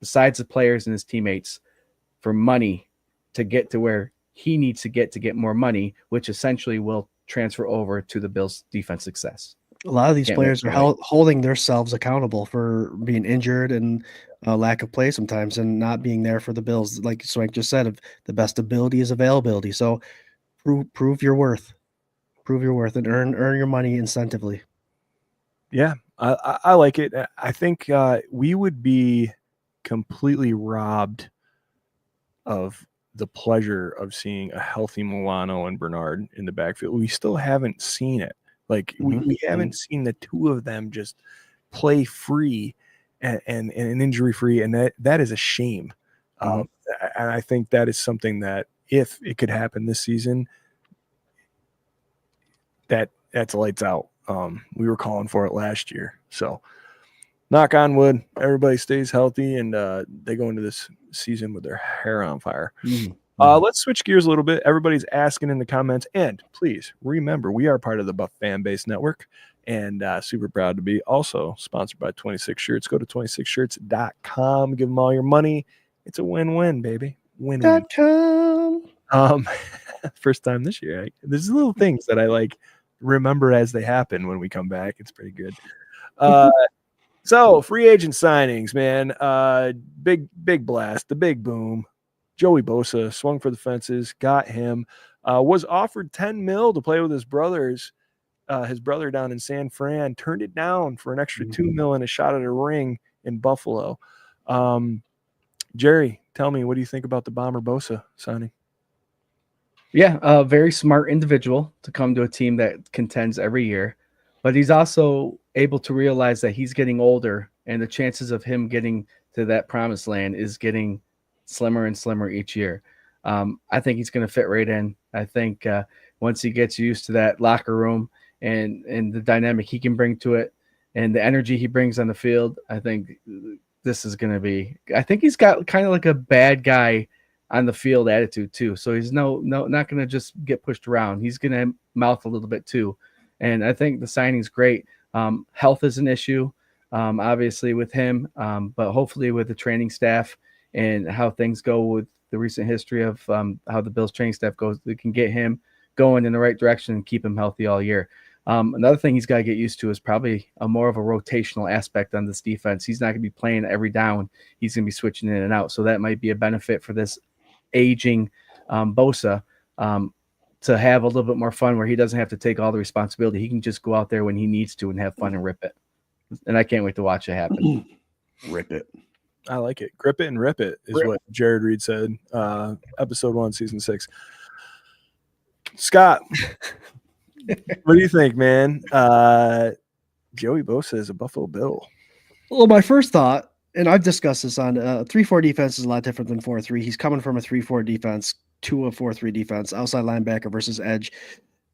besides the players and his teammates for money to get to where he needs to get more money, which essentially will transfer over to the Bills' defense success. A lot of these players are holding themselves accountable for being injured and lack of play sometimes and not being there for the Bills. Like Swank just said, the best ability is availability. So prove your worth. Prove your worth and earn your money incentively. Yeah, I like it. I think we would be completely robbed of the pleasure of seeing a healthy Milano and Bernard in the backfield. We still haven't seen it. Like we haven't seen the two of them just play free and injury free, and that is a shame. And I think that is something that if it could happen this season, that's lights out. We were calling for it last year, so knock on wood, everybody stays healthy and they go into this season with their hair on fire. Let's switch gears a little bit. Everybody's asking in the comments, and please remember, we are part of the Buff Fan Base Network, and super proud to be also sponsored by 26 Shirts. Go to 26shirts.com. Give them all your money. It's a win-win, baby. Win-win. First time this year. There's little things that I like remember as they happen when we come back. It's pretty good. So free agent signings, man. Big blast, the big boom. Joey Bosa swung for the fences, got him. Was offered $10 million to play with his brothers. His brother down in San Fran turned it down for an extra $2 million and a shot at a ring in Buffalo. Jerry, tell me, what do you think about the Bomber Bosa signing? Yeah, a very smart individual to come to a team that contends every year, but he's also able to realize that he's getting older, and the chances of him getting to that promised land is getting slimmer and slimmer each year. I think he's going to fit right in. I think once he gets used to that locker room and the dynamic he can bring to it and the energy he brings on the field, I think this is going to be. I think he's got kind of like a bad guy on the field attitude too. So he's not going to just get pushed around. He's going to mouth a little bit too. And I think the signing's great. Health is an issue, obviously with him, but hopefully with the training staff and how things go with the recent history of how the Bills training staff goes, they can get him going in the right direction and keep him healthy all year. Another thing he's got to get used to is probably more of a rotational aspect on this defense. He's not going to be playing every down. He's going to be switching in and out. So that might be a benefit for this aging Bosa to have a little bit more fun where he doesn't have to take all the responsibility. He can just go out there when he needs to and have fun and rip it. And I can't wait to watch it happen. Rip it. I like it. Grip it and rip it is what Jared Reed said. Episode 1, season 6. Scott, what do you think, man? Joey Bosa is a Buffalo Bill. Well, my first thought, and I've discussed this on 3-4 defense is a lot different than 4-3. He's coming from a 3-4 defense to a 4-3 defense, outside linebacker versus edge.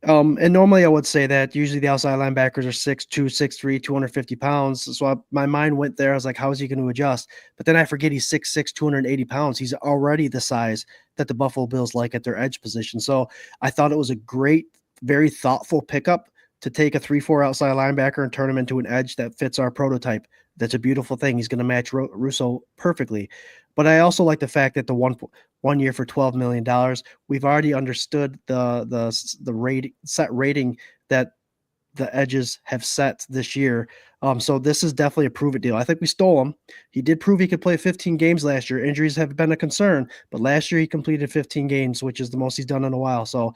And normally I would say that usually the outside linebackers are 6'2", 6'3", 250 pounds. So my mind went there. I was like, how is he going to adjust? But then I forget he's 6'6", 280 pounds. He's already the size that the Buffalo Bills like at their edge position. So I thought it was a great, very thoughtful pickup to take a 3-4 outside linebacker and turn him into an edge that fits our prototype. That's a beautiful thing. He's going to match Russo perfectly. But I also like the fact that the one year for $12 million, we've already understood the set rating that the edges have set this year. So this is definitely a prove it deal. I think we stole him. He did prove he could play 15 games last year. Injuries have been a concern, but last year he completed 15 games, which is the most he's done in a while. So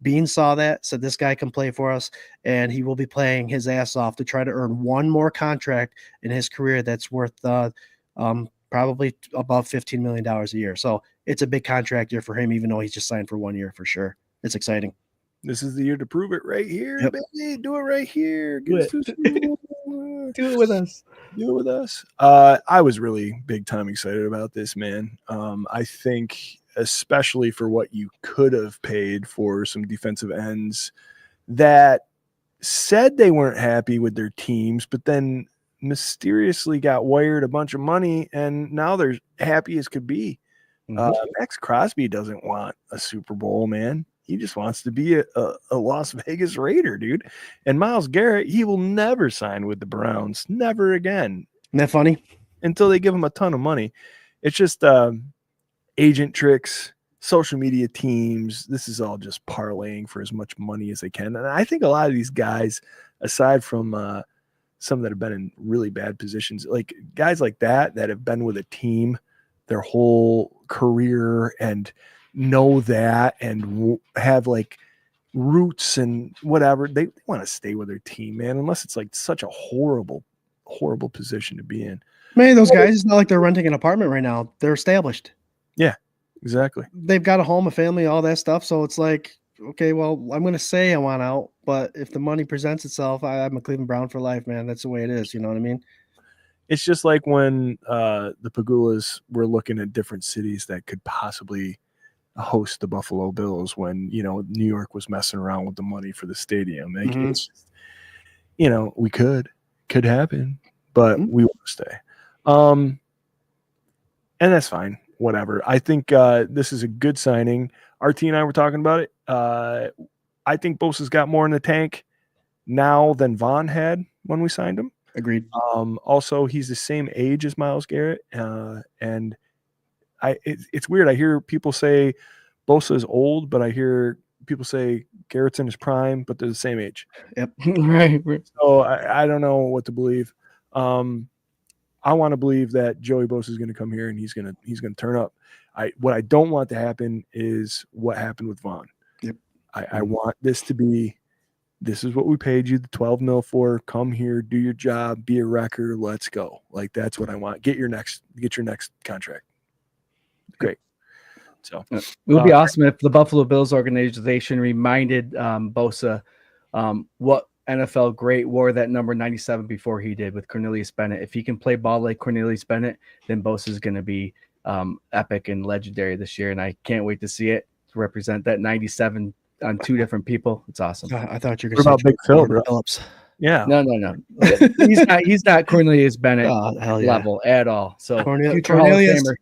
Beane saw that, said this guy can play for us, and he will be playing his ass off to try to earn one more contract in his career that's worth probably above $15 million a year. So it's a big contract year for him, even though he's just signed for 1 year for sure. It's exciting. This is the year to prove it right here, baby. Do it right here. Do it with us. Do it with us. I was really big time excited about this, man. I think especially for what you could have paid for some defensive ends that said they weren't happy with their teams, but then mysteriously got wired a bunch of money, and now they're happy as could be. Max Crosby doesn't want a Super Bowl, man. He just wants to be a Las Vegas Raider, dude. And Myles Garrett, he will never sign with the Browns. Never again. Isn't that funny? Until they give him a ton of money. It's just agent tricks, social media teams. This is all just parlaying for as much money as they can. And I think a lot of these guys, aside from some that have been in really bad positions, like guys like that have been with a team their whole career and know that and have like roots and whatever, they want to stay with their team, man, unless it's like such a horrible position to be in. Man, those guys, it's not like they're renting an apartment right now. They're established. Yeah, exactly. They've got a home, a family, all that stuff. So it's like, okay, well, I'm going to say I want out, but if the money presents itself, I'm a Cleveland Brown for life, man. That's the way it is. You know what I mean? It's just like when the Pagulas were looking at different cities that could possibly host the Buffalo Bills when, New York was messing around with the money for the stadium. Like, it's just, we could happen, but we want to stay. And that's fine. whatever. I think this is a good signing. RT and I were talking about it. I think Bosa's got more in the tank now than Vaughn had when we signed him. Agreed. Also, he's the same age as Myles Garrett, and it's weird. I hear people say Bosa is old, but I hear people say Garrett's in his prime, but they're the same age. Yep. Right. So I don't know what to believe. I want to believe that Joey Bosa is going to come here and he's going to turn up. What I don't want to happen is what happened with Vaughn. Yep. I want this to be, this is what we paid you the $12 million for. Come here, do your job, be a wrecker. Let's go. Like, that's what I want. Get your next contract. Great. So it would be awesome if the Buffalo Bills organization reminded Bosa what NFL great wore that number 97 before he did with Cornelius Bennett. If he can play ball like Cornelius Bennett, then Bosa is going to be epic and legendary this year. And I can't wait to see it, to represent that 97 on two different people. It's awesome. I thought you were going to say say Big Phil, bro. Phillips. Yeah. No. He's not Cornelius Bennett level at all. So future Hall of Famer.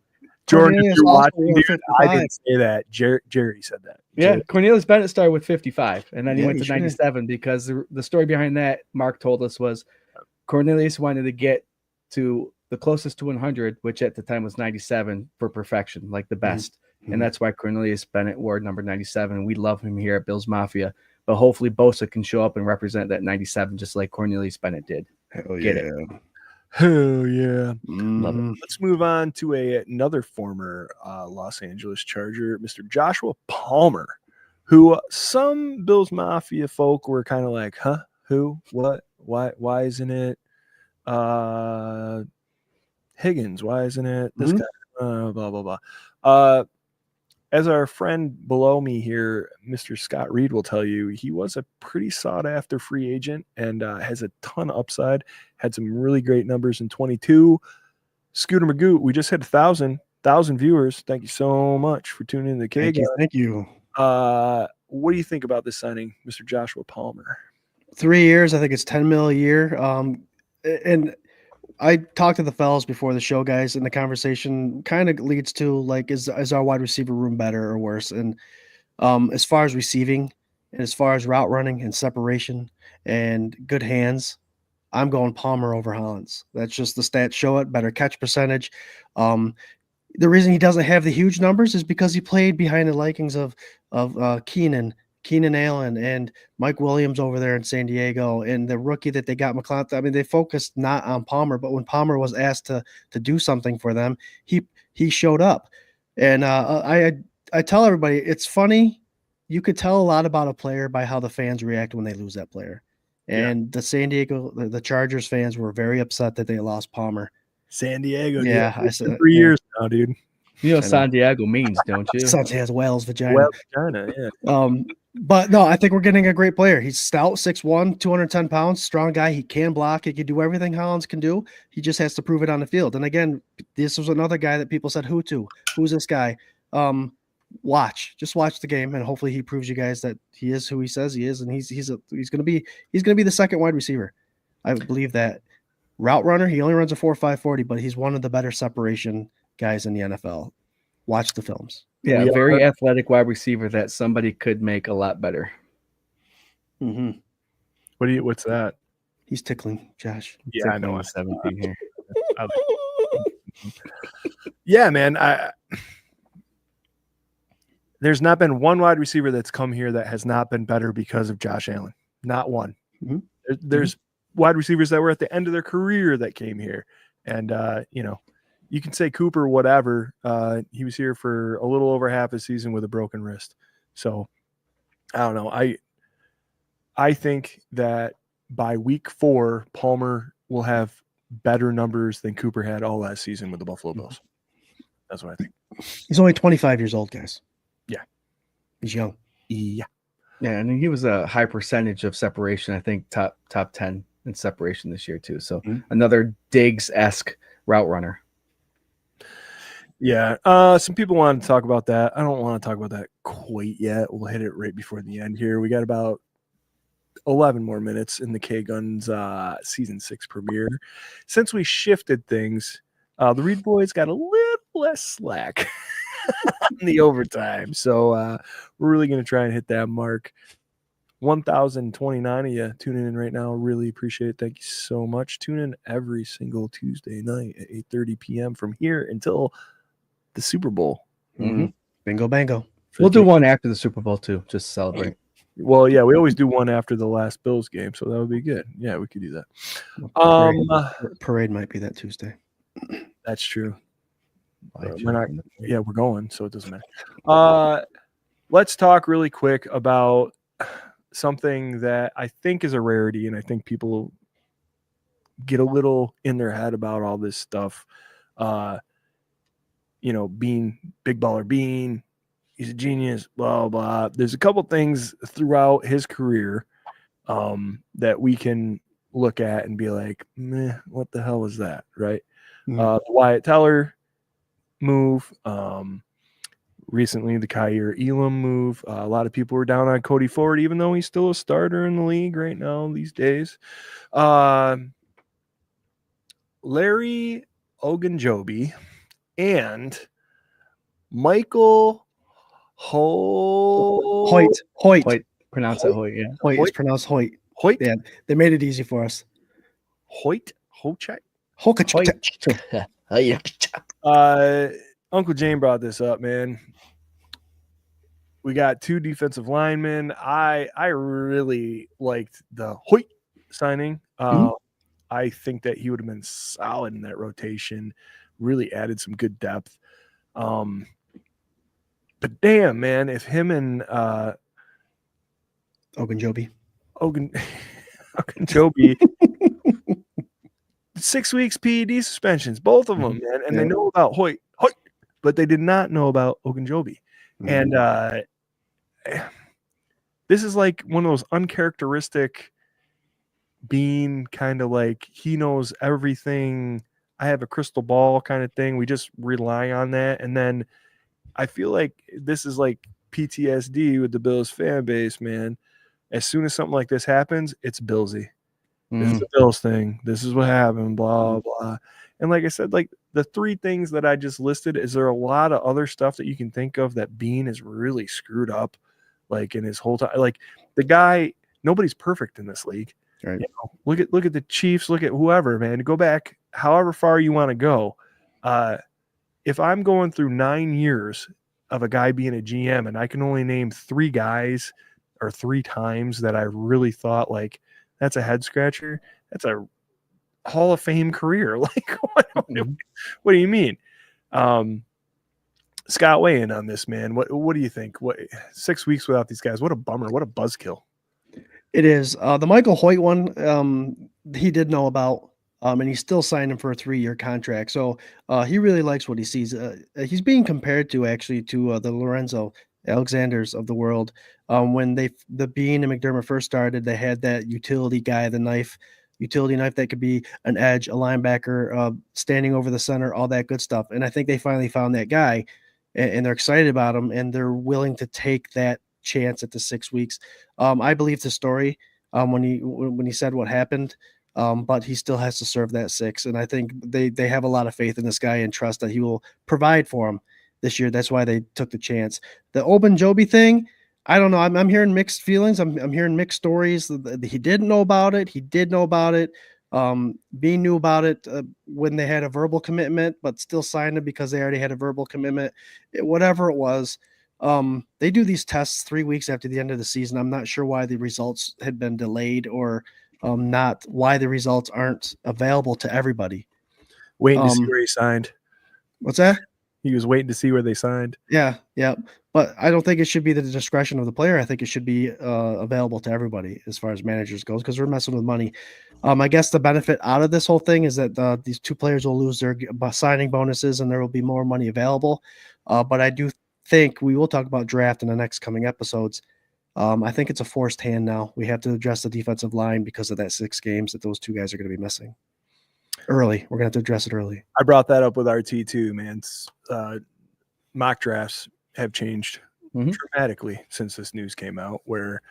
Jordan, if you're watching, dude, I didn't say that. Jerry said that. Yeah, Cornelius Bennett started with 55, and then he went to 97 because the story behind that, Mark told us, was Cornelius wanted to get to the closest to 100, which at the time was 97 for perfection, like the best. Mm-hmm. And that's why Cornelius Bennett wore number 97. We love him here at Bills Mafia, but hopefully Bosa can show up and represent that 97 just like Cornelius Bennett did. Hell Get yeah. it. Oh yeah, love it. Let's move on to another former Los Angeles Charger, Mr. Joshua Palmer, who some Bills Mafia folk were kind of like, huh, who, what, why isn't it Higgins? Why isn't it this guy? Blah blah blah. As our friend below me here, Mr. Scott Reed, will tell you, he was a pretty sought-after free agent and has a ton of upside. Had some really great numbers in 22. Scooter Magoo, we just hit 1,000 viewers. Thank you so much for tuning in to the K. Thank you. What do you think about this signing, Mr. Joshua Palmer? 3 years, I think it's $10 million a year. And I talked to the fellas before the show, guys, and the conversation kind of leads to, like, is our wide receiver room better or worse? And as far as receiving and as far as route running and separation and good hands, I'm going Palmer over Hollins. That's just the stats show it. Better catch percentage. The reason he doesn't have the huge numbers is because he played behind the likings of Keenan Allen and Mike Williams over there in San Diego, and the rookie that they got, McCloud. I mean, they focused not on Palmer, but when Palmer was asked to do something for them, he showed up. And I tell everybody, it's funny. You could tell a lot about a player by how the fans react when they lose that player. And the San Diego, the Chargers fans were very upset that they lost Palmer. San Diego, yeah, dude. I said 3 years now, dude. You know what San Diego means, don't you? Santiago's whale's vagina. Whale's vagina, yeah. But no, I think we're getting a great player. He's stout, 6'1", 210 pounds, strong guy. He can block. He can do everything Hollins can do. He just has to prove it on the field. And again, this was another guy that people said, who's this guy? Just watch the game, and hopefully he proves you guys that he is who he says he is, and he's going to be the second wide receiver. I believe that. Route runner, he only runs a 4.5 40, but he's one of the better separation guys in the NFL. Watch the films. Yeah, a very athletic wide receiver that somebody could make a lot better. Mm-hmm. What's that? He's tickling Josh. Yeah, I know. 17 here. Yeah, man. There's not been one wide receiver that's come here that has not been better because of Josh Allen. Not one. Mm-hmm. There's wide receivers that were at the end of their career that came here. And, you can say Cooper, whatever. He was here for a little over half a season with a broken wrist. So, I don't know. I think that by week 4, Palmer will have better numbers than Cooper had all last season with the Buffalo Bills. That's what I think. He's only 25 years old, guys. Yeah. He's young. Yeah. Yeah, and he was a high percentage of separation. I think top 10 in separation this year too. So another Diggs-esque route runner. Yeah. Some people want to talk about that. I don't want to talk about that quite yet. We'll hit it right before the end here. We got about 11 more minutes in the K-Guns season 6 premiere. Since we shifted things, the Reed boys got a little less slack in the overtime. So we're really going to try and hit that mark. 1,029 of you tuning in right now. Really appreciate it. Thank you so much. Tune in every single Tuesday night at 8:30 p.m. from here until the Super Bowl. Bingo bango. We'll do one after the Super Bowl too, just to celebrate. Well, yeah, we always do one after the last Bills game, so that would be good. Yeah, we could do that. Parade might be that Tuesday. That's true. We're not. Yeah, we're going, so it doesn't matter. Let's talk really quick about something that I think is a rarity, and I think people get a little in their head about all this stuff. Beane, big baller Beane, he's a genius, blah, blah. There's a couple things throughout his career that we can look at and be like, meh, what the hell was that, right? The Wyatt Teller move, recently the Kyer Elam move. A lot of people were down on Cody Ford, even though he's still a starter in the league right now these days. Larry Ogunjobi and Michael Hoyt. Pronounce that Hoyt, yeah. Hoyt. It's pronounced Hoyt. Hoyt? Yeah, they made it easy for us. Hoyt? Hochek? Uncle Jane brought this up, man. We got two defensive linemen. I really liked the Hoyt signing. I think that he would have been solid in that rotation. Really added some good depth. But damn, man, if him and Ogunjobi 6 weeks PED suspensions, both of them, man, and they know about Hoyt, but they did not know about Ogunjobi. And this is like one of those uncharacteristic Beane kind of like he knows everything. I have a crystal ball kind of thing. We just rely on that. And then I feel like this is like PTSD with the Bills fan base, man. As soon as something like this happens, it's Billsy. This is a Bills thing. This is what happened, blah, blah. And like I said, like the three things that I just listed, is there a lot of other stuff that you can think of that Beane is really screwed up, like in his whole time? Like the guy, nobody's perfect in this league. Right. Look at the Chiefs, look at whoever, man. Go back however far you want to go. If I'm going through 9 years of a guy being a GM and I can only name 3 guys or 3 times that I really thought like that's a head scratcher, that's a Hall of Fame career. Like, what do you mean? Scott, weigh in on this, man. What do you think? 6 weeks without these guys? What a bummer. What a buzzkill. It is. The Michael Hoyt one, he did know about, and he still signed him for a 3-year contract. So he really likes what he sees. He's being compared to the Lorenzo Alexanders of the world. When the Beane and McDermott first started, they had that utility guy, utility knife that could be an edge, a linebacker, standing over the center, all that good stuff. And I think they finally found that guy, and they're excited about him, and they're willing to take that chance at the 6 weeks. I believe the story when he said what happened, but he still has to serve that 6. And I think they have a lot of faith in this guy and trust that he will provide for him this year. That's why they took the chance. The Ogunjobi thing, I don't know. I'm hearing mixed feelings. I'm hearing mixed stories. He didn't know about it. He did know about it. Beane knew about it when they had a verbal commitment, but still signed it because they already had a verbal commitment. Whatever it was, they do these tests 3 weeks after the end of the season. I'm not sure why the results had been delayed or not why the results aren't available to everybody. Waiting to see where he signed. What's that? He was waiting to see where they signed. Yeah. But I don't think it should be the discretion of the player. I think it should be available to everybody as far as managers goes, because we're messing with money. I guess the benefit out of this whole thing is that these 2 players will lose their signing bonuses and there will be more money available. But I do think we will talk about draft in the next coming episodes. I think it's a forced hand now. We have to address the defensive line because of that 6 games that those 2 guys are going to be missing. Early. We're going to have to address it early. I brought that up with RT too, man. Mock drafts have changed dramatically since this news came out, where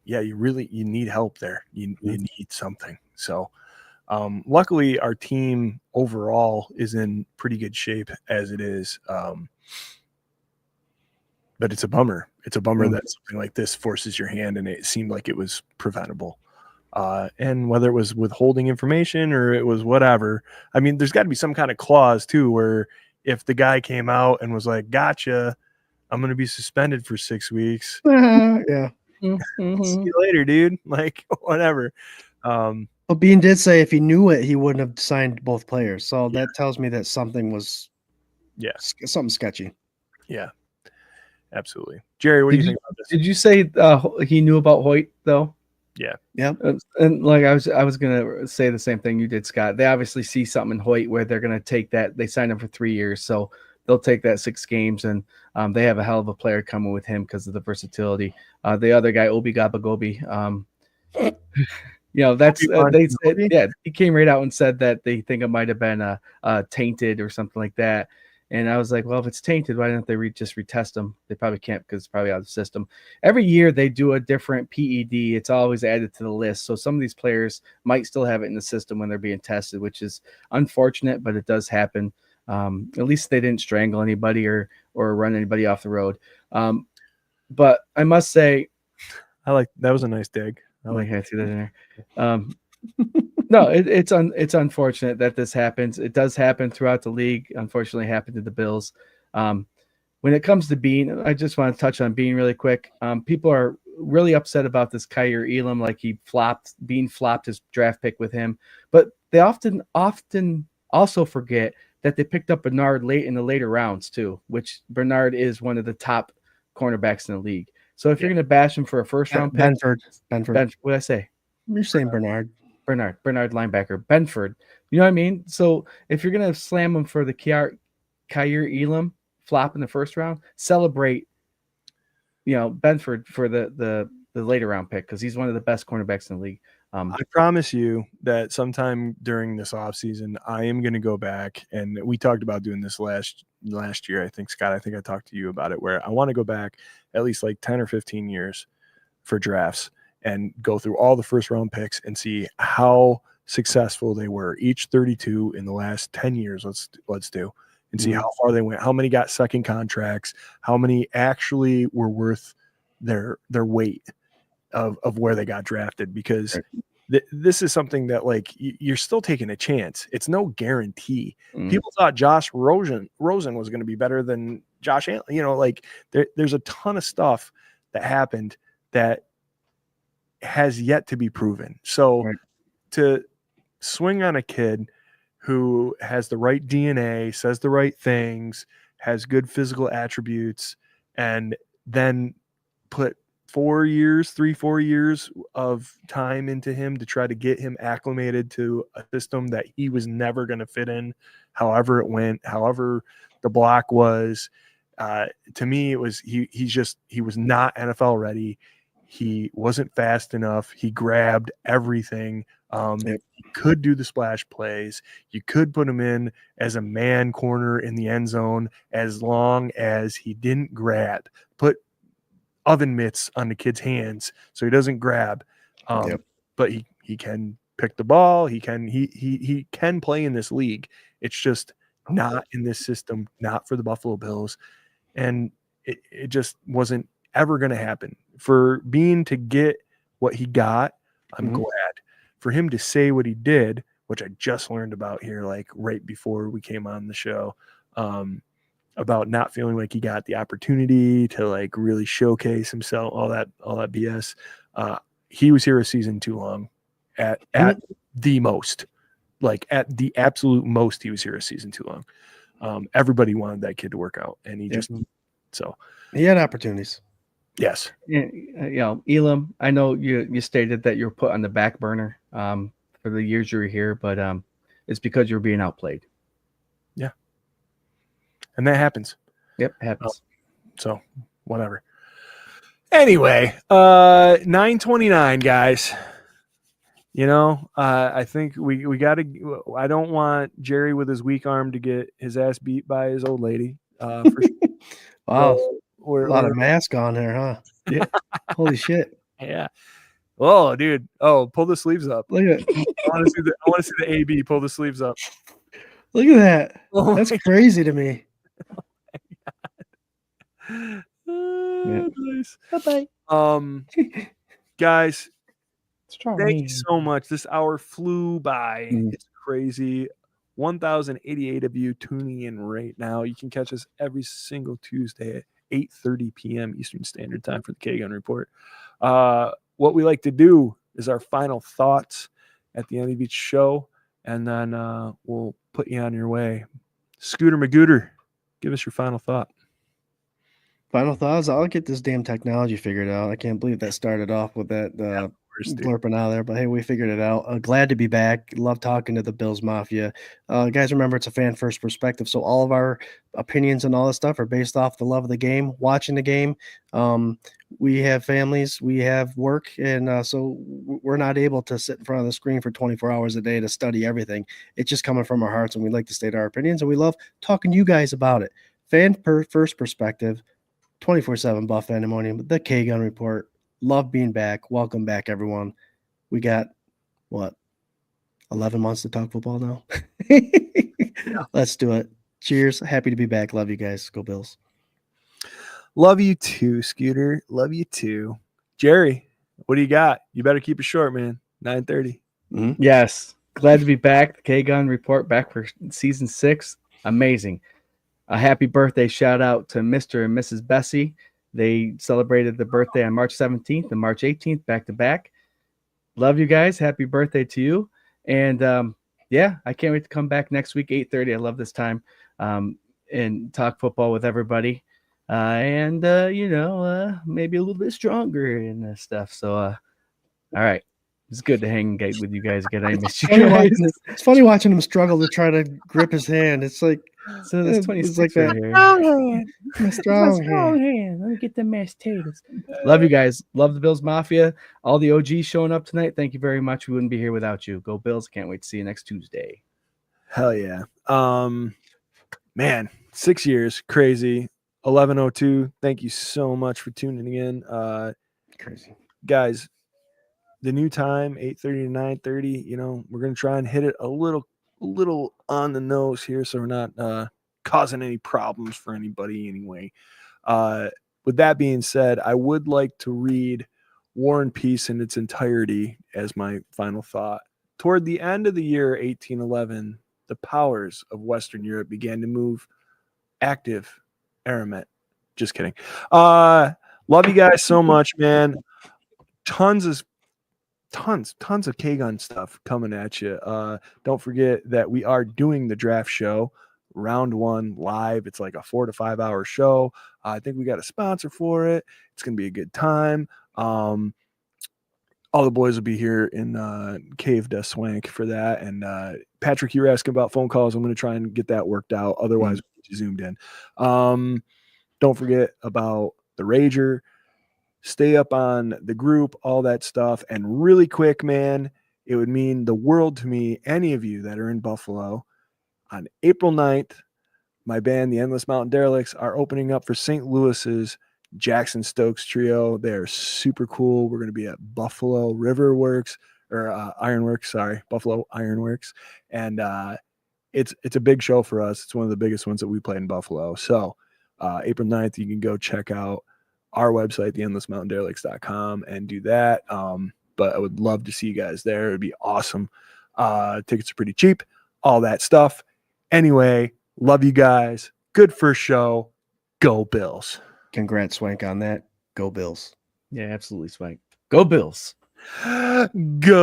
you need help there. You need something. So Luckily, our team overall is in pretty good shape as it is. But it's a bummer. It's a bummer that something like this forces your hand, and it seemed like it was preventable. And whether it was withholding information or it was whatever, I mean, there's got to be some kind of clause too, where if the guy came out and was like, "Gotcha, I'm going to be suspended for 6 weeks." Yeah. See you later, dude. Like, whatever. Well, Beane did say if he knew it, he wouldn't have signed both players. So that tells me that something was, something sketchy. Yeah, absolutely. Jerry, what do you think about this? Did you say he knew about Hoyt though? Yeah. And like I was gonna say the same thing you did, Scott. They obviously see something in Hoyt where they're gonna take that. They signed him for 3 years, so they'll take that 6 games, and they have a hell of a player coming with him because of the versatility. The other guy, Obi Gabagobi, that's they said, he came right out and said that they think it might have been tainted or something like that. And I was like, well, if it's tainted, why don't they just retest them? They probably can't because it's probably out of the system. Every year they do a different PED. It's always added to the list. So some of these players might still have it in the system when they're being tested, which is unfortunate, but it does happen. At least they didn't strangle anybody or run anybody off the road. But I must say, that was a nice dig. I see that in there. No, it's unfortunate that this happens. It does happen throughout the league. Unfortunately, it happened to the Bills. When it comes to Beane, I just want to touch on Beane really quick. People are really upset about this Kyer Elam, like Beane flopped his draft pick with him. But they often also forget that they picked up Bernard late in the later rounds too, which Bernard is one of the top cornerbacks in the league. So if you're going to bash him for a first round pick, Benford. What did I say? You're saying Bernard linebacker, Benford. You know what I mean? So if you're going to slam him for the Kyer Elam flop in the first round, celebrate, Benford for the later round pick because he's one of the best cornerbacks in the league. I promise you that sometime during this offseason, I am going to go back, and we talked about doing this last year. I think, Scott, I talked to you about it, where I want to go back at least like 10 or 15 years for drafts and go through all the first round picks and see how successful they were. Each 32 in the last 10 years, let's do, and see how far they went, how many got second contracts, how many actually were worth their weight of where they got drafted, because this is something that, like, you're still taking a chance. It's no guarantee. People thought Josh Rosen was going to be better than Josh Allen. There's a ton of stuff that happened that has yet to be proven. So to swing on a kid who has the right DNA, says the right things, has good physical attributes, and then put 4 years of time into him to try to get him acclimated to a system that he was never going to fit in, however it went, however the block was. To me, it was he was not NFL ready. He wasn't fast enough. He grabbed everything. He could do the splash plays. You could put him in as a man corner in the end zone as long as he didn't grab. Put oven mitts on the kid's hands so he doesn't grab. But he can pick the ball. He can play in this league. It's just not in this system, not for the Buffalo Bills. And it just wasn't ever going to happen. For Beane to get what he got, I'm glad. For him to say what he did, which I just learned about here, like right before we came on the show, about not feeling like he got the opportunity to like really showcase himself, all that BS. He was here a season too long at the most, like at the absolute most, he was here a season too long. Everybody wanted that kid to work out, and he he had opportunities. Yes. Elam, I know you stated that you were put on the back burner for the years you were here, but it's because you were being outplayed. Yeah. And that happens. Yep, happens. So whatever. Anyway, 9:29, guys. I think we got to. I don't want Jerry with his weak arm to get his ass beat by his old lady. For sure. Wow, a lot of mask on there, huh? Yeah. Holy shit. Yeah. Oh, dude. Oh, pull the sleeves up. Look at I want to see the AB. Pull the sleeves up. look at that. Oh That's my crazy to me. Nice. Bye-bye. Guys, Strong thank you hand. so much. This hour flew by. Mm. It's crazy. 1,088 of you tuning in right now. You can catch us every single Tuesday at 8:30 p.m. Eastern Standard Time for the K-Gun Report. What we like to do is our final thoughts at the end of each show, and then we'll put you on your way. Scooter Magooter, give us your final thought. Final thoughts. I'll get this damn technology figured out. I can't believe that started off with that blurping out there, but hey, we figured it out. Glad to be back. Love talking to the Bills Mafia. Guys, remember it's a fan first perspective, so all of our opinions and all this stuff are based off the love of the game, watching the game. We have families, we have work, and so we're not able to sit in front of the screen for 24 hours a day to study everything. It's just coming from our hearts, and we like to state our opinions, and we love talking to you guys about it. First perspective. 24/7 Buff Pandemonium, the K-Gun Report. Love being back. Welcome back, everyone. We got, 11 months to talk football now? Let's do it. Cheers. Happy to be back. Love you guys. Go Bills. Love you too, Scooter. Love you too. Jerry, what do you got? You better keep it short, man. 9:30. Mm-hmm. Yes. Glad to be back. The K-Gun Report back for season 6. Amazing. A happy birthday shout out to Mr. and Mrs. Bessie. They celebrated the birthday on March 17th and March 18th back to back. Love you guys. Happy birthday to you. And I can't wait to come back next week, 8:30. I love this time and talk football with everybody. Maybe a little bit stronger and stuff. So, all right. It's good to hang with you guys again. I miss you guys. It's funny watching him struggle to try to grip his hand. It's like, So there's 26 it's like right that. here. My strong hand. hand. Let me get the mashed potatoes. Love you guys. Love the Bills Mafia. All the OGs showing up tonight. Thank you very much. We wouldn't be here without you. Go Bills. Can't wait to see you next Tuesday. Hell yeah. Man, 6 years. Crazy. 11:02. Thank you so much for tuning in. Crazy. Guys, the new time, 8:30 to 9:30. We're gonna try and hit it a little on the nose here, so we're not causing any problems for anybody anyway. With that being said, I would like to read War and Peace in its entirety as my final thought. Toward the end of the year 1811, the powers of Western Europe began to move active Aramet. Just kidding. Love you guys so much, man. Tons of K-Gun stuff coming at you. Don't forget that we are doing the draft show, round 1 live. It's like a 4 to 5 hour show. I think we got a sponsor for it. It's going to be a good time. All the boys will be here in Cave de Swank for that. And Patrick, you were asking about phone calls. I'm going to try and get that worked out. Otherwise, we'll get you zoomed in. Don't forget about the Rager. Stay up on the group, all that stuff. And really quick, man, it would mean the world to me, any of you that are in Buffalo, on April 9th, my band, the Endless Mountain Derelicts, are opening up for St. Louis's Jackson Stokes Trio. They're super cool. We're going to be at Buffalo Ironworks. Buffalo Ironworks. And it's a big show for us. It's one of the biggest ones that we played in Buffalo. So April 9th, you can go check out our website, theendlessmountainderelicts.com, and do that. But I would love to see you guys there. It'd be awesome. Tickets are pretty cheap, all that stuff. Anyway, love you guys. Good first show. Go Bills. Congrats, Swank, on that. Go Bills. Yeah, absolutely, Swank. Go Bills. Go.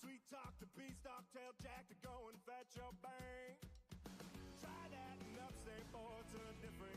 Sweet talk to beast, tell Jack to go and fetch your bang. Try that and upstate boy to a different